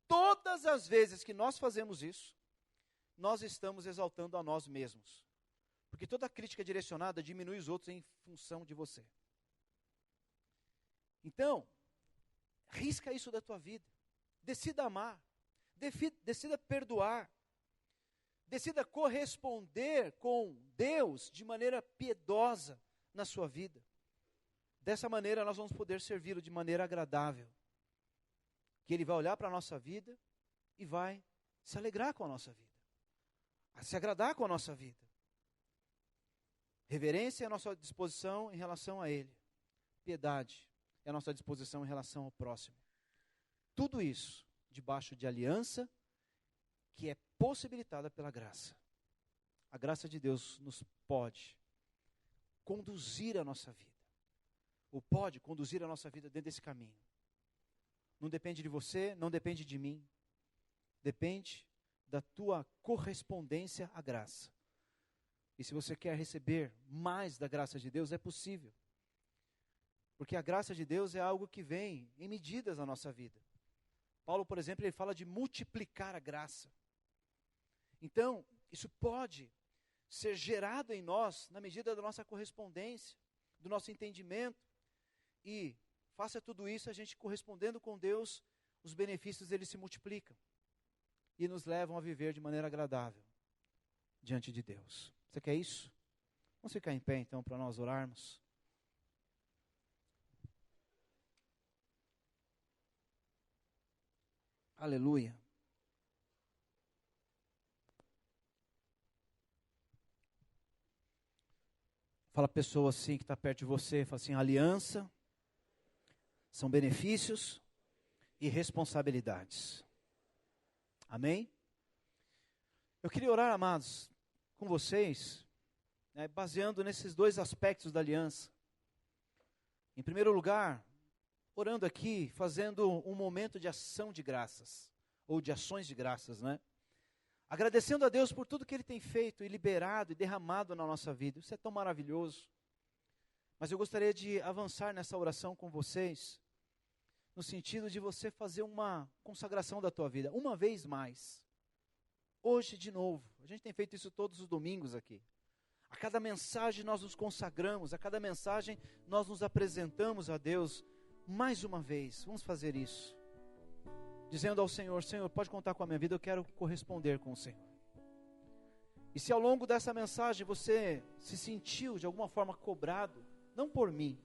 todas as vezes que nós fazemos isso, nós estamos exaltando a nós mesmos. Porque toda crítica direcionada diminui os outros em função de você. Então, risca isso da tua vida. Decida amar. Decida perdoar. Decida corresponder com Deus de maneira piedosa na sua vida. Dessa maneira nós vamos poder servi-lo de maneira agradável. Que Ele vai olhar para a nossa vida e vai se alegrar com a nossa vida. A se agradar com a nossa vida. Reverência é a nossa disposição em relação a Ele. Piedade é a nossa disposição em relação ao próximo. Tudo isso debaixo de aliança que é possibilitada pela graça. A graça de Deus nos pode conduzir a nossa vida. Ou pode conduzir a nossa vida dentro desse caminho. Não depende de você, não depende de mim. Depende da tua correspondência à graça. E se você quer receber mais da graça de Deus, é possível. Porque a graça de Deus é algo que vem em medidas na nossa vida. Paulo, por exemplo, ele fala de multiplicar a graça. Então, isso pode ser gerado em nós na medida da nossa correspondência, do nosso entendimento. E faça tudo isso, a gente correspondendo com Deus, os benefícios eles se multiplicam. E nos levam a viver de maneira agradável diante de Deus. Você quer isso? Vamos ficar em pé então para nós orarmos. Aleluia. Fala a pessoa assim que está perto de você, fala assim, aliança são benefícios e responsabilidades. Amém? Eu queria orar, amados, com vocês, baseando nesses dois aspectos da aliança. Em primeiro lugar, orando aqui, fazendo um momento de ação de graças, ou de ações de graças, né? Agradecendo a Deus por tudo que Ele tem feito e liberado e derramado na nossa vida. Isso é tão maravilhoso. Mas eu gostaria de avançar nessa oração com vocês, no sentido de você fazer uma consagração da tua vida, uma vez mais. Hoje de novo. A gente tem feito isso todos os domingos aqui. A cada mensagem nós nos consagramos, a cada mensagem nós nos apresentamos a Deus mais uma vez. Vamos fazer isso. Dizendo ao Senhor, Senhor, pode contar com a minha vida, eu quero corresponder com o Senhor. E se ao longo dessa mensagem você se sentiu de alguma forma cobrado, não por mim,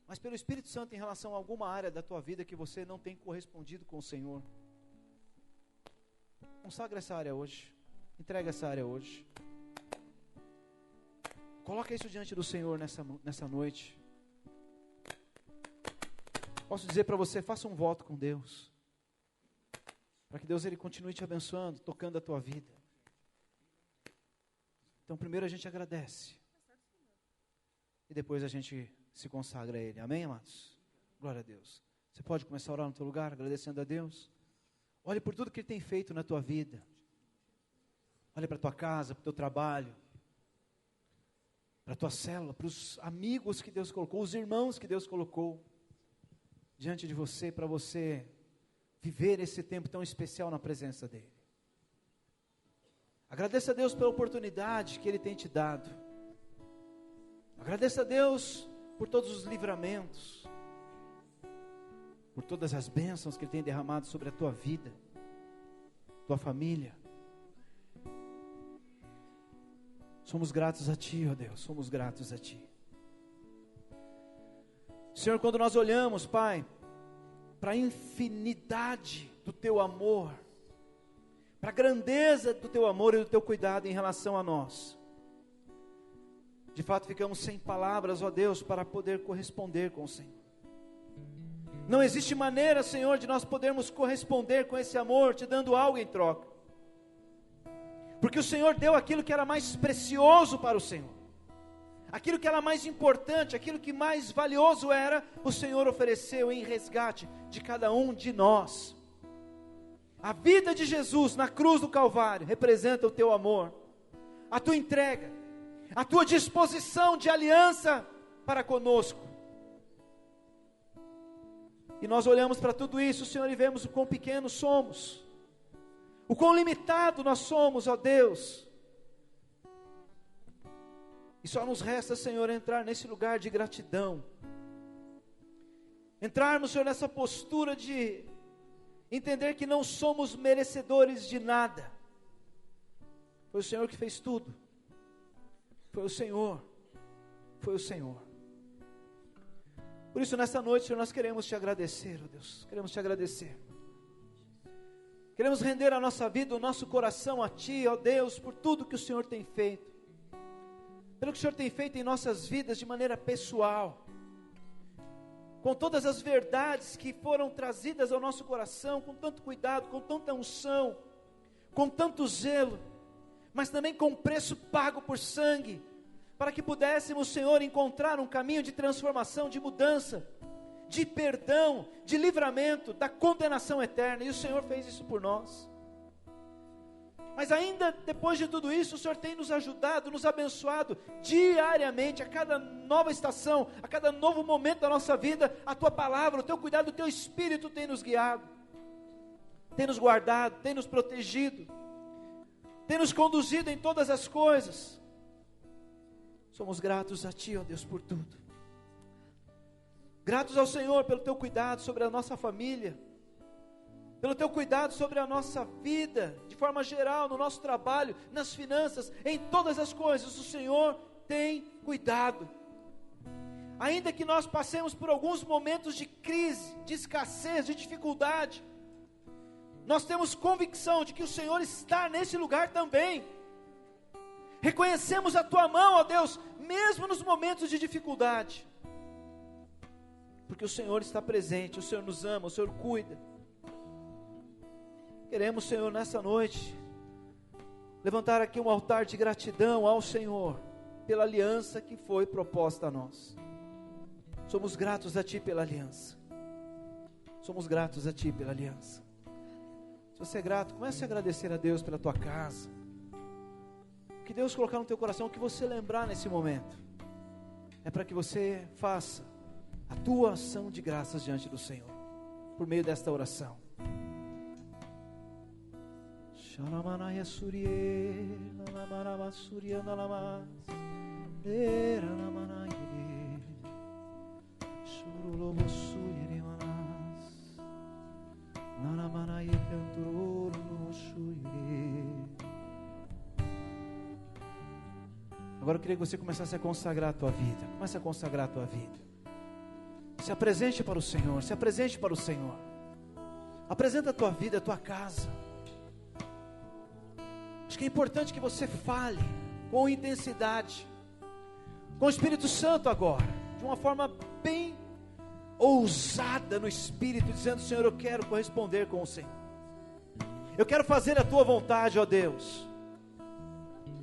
mas pelo Espírito Santo em relação a alguma área da tua vida que você não tem correspondido com o Senhor, consagra essa área hoje, entrega essa área hoje. Coloca isso diante do Senhor nessa noite. Posso dizer para você, faça um voto com Deus, para que Deus ele continue te abençoando, tocando a tua vida. Então primeiro a gente agradece. e depois a gente se consagra a Ele. Amém, amados? Glória a Deus. Você pode começar a orar no teu lugar, agradecendo a Deus. Olhe por tudo que Ele tem feito na tua vida. Olhe para a tua casa, para o teu trabalho, para a tua célula, para os amigos que Deus colocou, os irmãos que Deus colocou diante de você, para você viver esse tempo tão especial na presença dEle. Agradeça a Deus pela oportunidade que Ele tem te dado. Agradeça a Deus por todos os livramentos, por todas as bênçãos que Ele tem derramado sobre a tua vida, tua família. Somos gratos a Ti, ó Deus, somos gratos a Ti. Senhor, quando nós olhamos, Pai, para a infinidade do Teu amor, para a grandeza do Teu amor e do Teu cuidado em relação a nós, de fato ficamos sem palavras, ó Deus, para poder corresponder com o Senhor. Não existe maneira, Senhor, de nós podermos corresponder com esse amor, te dando algo em troca. Porque o Senhor deu aquilo que era mais precioso para o Senhor. Aquilo que era mais importante, aquilo que mais valioso era, o Senhor ofereceu em resgate de cada um de nós. A vida de Jesus na cruz do Calvário representa o teu amor, a tua entrega, a tua disposição de aliança para conosco. E nós olhamos para tudo isso, Senhor, e vemos o quão pequenos somos, o quão limitado nós somos, ó Deus. E só nos resta, Senhor, entrar nesse lugar de gratidão, entrarmos, Senhor, nessa postura de entender que não somos merecedores de nada. Foi o Senhor que fez tudo. Foi o Senhor. Foi o Senhor. Por isso, nessa noite, Senhor, nós queremos te agradecer, ó Deus. Queremos te agradecer. Queremos render a nossa vida, o nosso coração a Ti, ó Deus, por tudo que o Senhor tem feito. Pelo que o Senhor tem feito em nossas vidas de maneira pessoal. Com todas as verdades que foram trazidas ao nosso coração, com tanto cuidado, com tanta unção, com tanto zelo, mas também com preço pago por sangue, para que pudéssemos, Senhor, encontrar um caminho de transformação, de mudança, de perdão, de livramento da condenação eterna, e o Senhor fez isso por nós. Mas ainda depois de tudo isso, o Senhor tem nos ajudado, nos abençoado diariamente, a cada nova estação, a cada novo momento da nossa vida. A Tua palavra, o Teu cuidado, o Teu Espírito tem nos guiado, tem nos guardado, tem nos protegido, tem nos conduzido em todas as coisas. Somos gratos a Ti, ó Deus, por tudo. Gratos ao Senhor pelo Teu cuidado sobre a nossa família, pelo Teu cuidado sobre a nossa vida, de forma geral, no nosso trabalho, nas finanças, em todas as coisas, o Senhor tem cuidado. Ainda que nós passemos por alguns momentos de crise, de escassez, de dificuldade, nós temos convicção de que o Senhor está nesse lugar também. Reconhecemos a Tua mão, ó Deus, mesmo nos momentos de dificuldade, porque o Senhor está presente, o Senhor nos ama, o Senhor cuida. Queremos, Senhor, nessa noite, levantar aqui um altar de gratidão ao Senhor, pela aliança que foi proposta a nós. Somos gratos a Ti pela aliança. Somos gratos a Ti pela aliança. Se você é grato, comece a agradecer a Deus pela tua casa. O que Deus colocar no teu coração, o que você lembrar nesse momento, é para que você faça a tua ação de graças diante do Senhor, por meio desta oração. Shalamanaya Surye, Nalamarama Surya Nalamas, Era Namanaye, Surulobo Surye Manas, Nalamanaye Canturo no Surye. Agora eu queria que você começasse a consagrar a tua vida. Comece a consagrar a tua vida. Se apresente para o Senhor, se apresente para o Senhor. Apresenta a tua vida, a tua casa. Acho que é importante que você fale com intensidade, com o Espírito Santo agora, de uma forma bem ousada no Espírito, dizendo: Senhor, eu quero corresponder com o Senhor. Eu quero fazer a Tua vontade, ó Deus.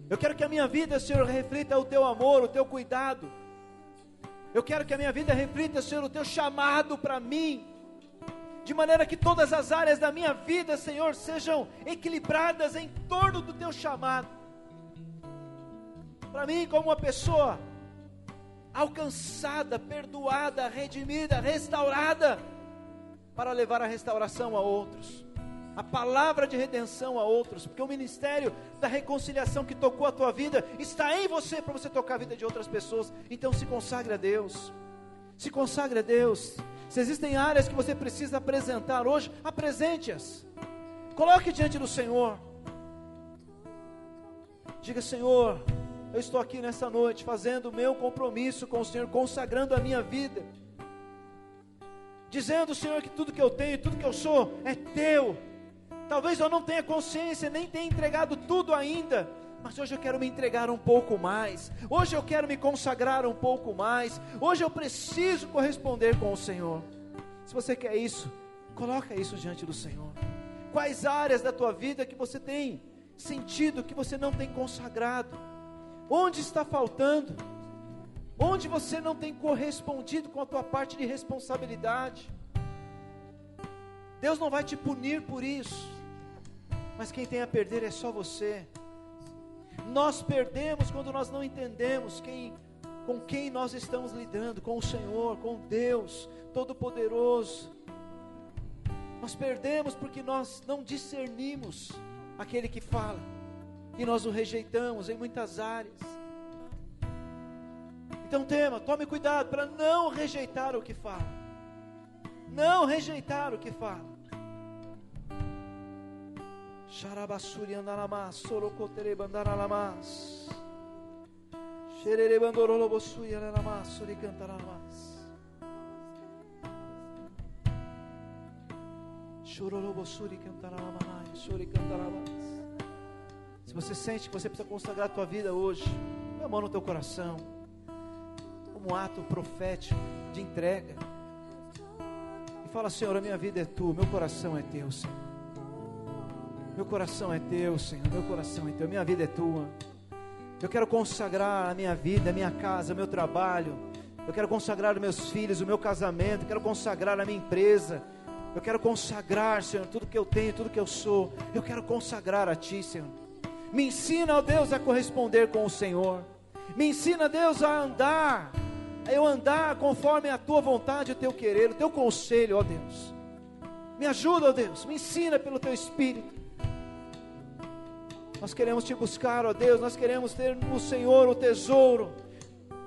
Eu quero que a minha vida, Senhor, reflita o Teu amor, o Teu cuidado, Eu quero que a minha vida reflita, Senhor, o teu chamado para mim, de maneira que todas as áreas da minha vida, Senhor, sejam equilibradas em torno do teu chamado. Para mim, como uma pessoa alcançada, perdoada, redimida, restaurada, para levar a restauração a outros, a palavra de redenção a outros, porque o ministério da reconciliação que tocou a tua vida, está em você, para você tocar a vida de outras pessoas. Então se consagre a Deus, se consagre a Deus. Se existem áreas que você precisa apresentar hoje, apresente-as, coloque diante do Senhor, diga: Senhor, eu estou aqui nessa noite, fazendo o meu compromisso com o Senhor, consagrando a minha vida, dizendo, Senhor, que tudo que eu tenho, tudo que eu sou, é Teu. Talvez eu não tenha consciência, nem tenha entregado tudo ainda, mas hoje eu quero me entregar um pouco mais, hoje eu quero me consagrar um pouco mais, hoje eu preciso corresponder com o Senhor. Se você quer isso, coloca isso diante do Senhor. Quais áreas da tua vida que você tem sentido que você não tem consagrado? Onde está faltando? Onde você não tem correspondido com a tua parte de responsabilidade? Deus não vai te punir por isso, mas quem tem a perder é só você. Nós perdemos quando nós não entendemos com quem nós estamos lidando, com o Senhor, com Deus Todo-Poderoso. Nós perdemos porque nós não discernimos aquele que fala, e nós o rejeitamos em muitas áreas. Então tome cuidado para não rejeitar o que fala, não rejeitar o que fala. Xarabassuri andaramas, sorocotere bandaralamas, xerere bandorolobossui andaramas, suricantaralamas, chorolobossuri cantaralamas, suricantaralamas. Se você sente que você precisa consagrar a tua vida hoje, põe a mão no teu coração, como um ato profético de entrega, e fala: Senhor, a minha vida é tua, meu coração é teu, Senhor. Meu coração é teu, Senhor, meu coração é teu, minha vida é tua. Eu quero consagrar a minha vida, a minha casa, o meu trabalho. Eu quero consagrar os meus filhos, o meu casamento. Eu quero consagrar a minha empresa. Eu quero consagrar, Senhor, tudo que eu tenho, tudo que eu sou. Eu quero consagrar a Ti, Senhor. Me ensina, ó Deus, a corresponder com o Senhor. Me ensina, Deus, a eu andar conforme a Tua vontade, o Teu querer, o Teu conselho, ó Deus. Me ajuda, ó Deus, me ensina pelo Teu Espírito. Nós queremos Te buscar, ó Deus, nós queremos ter no Senhor o tesouro,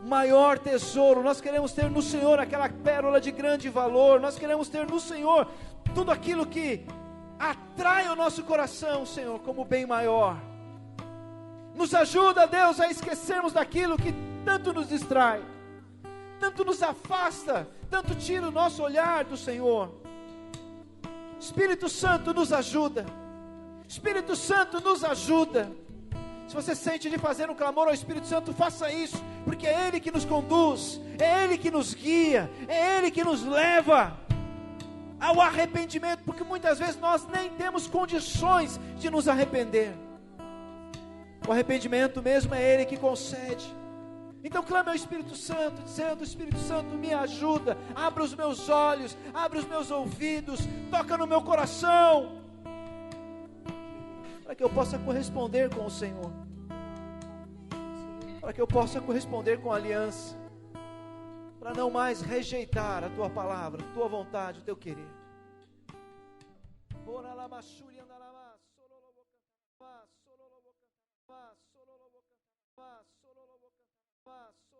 o maior tesouro. Nós queremos ter no Senhor aquela pérola de grande valor. Nós queremos ter no Senhor tudo aquilo que atrai o nosso coração, Senhor, como bem maior. Nos ajuda, Deus, a esquecermos daquilo que tanto nos distrai, tanto nos afasta, tanto tira o nosso olhar do Senhor. Espírito Santo nos ajuda, Espírito Santo nos ajuda. Se você sente de fazer um clamor ao Espírito Santo, faça isso, porque é Ele que nos conduz, é Ele que nos guia, é Ele que nos leva ao arrependimento, porque muitas vezes nós nem temos condições de nos arrepender. O arrependimento mesmo é Ele que concede. Então clame ao Espírito Santo, dizendo: Espírito Santo, me ajuda, abre os meus olhos, abre os meus ouvidos, toca no meu coração, para que eu possa corresponder com o Senhor, para que eu possa corresponder com a aliança, para não mais rejeitar a Tua palavra, a Tua vontade, o Teu querer. Sololobocantarabas, sololobocantarabas, sololobocantarabas, sololobocantarabas.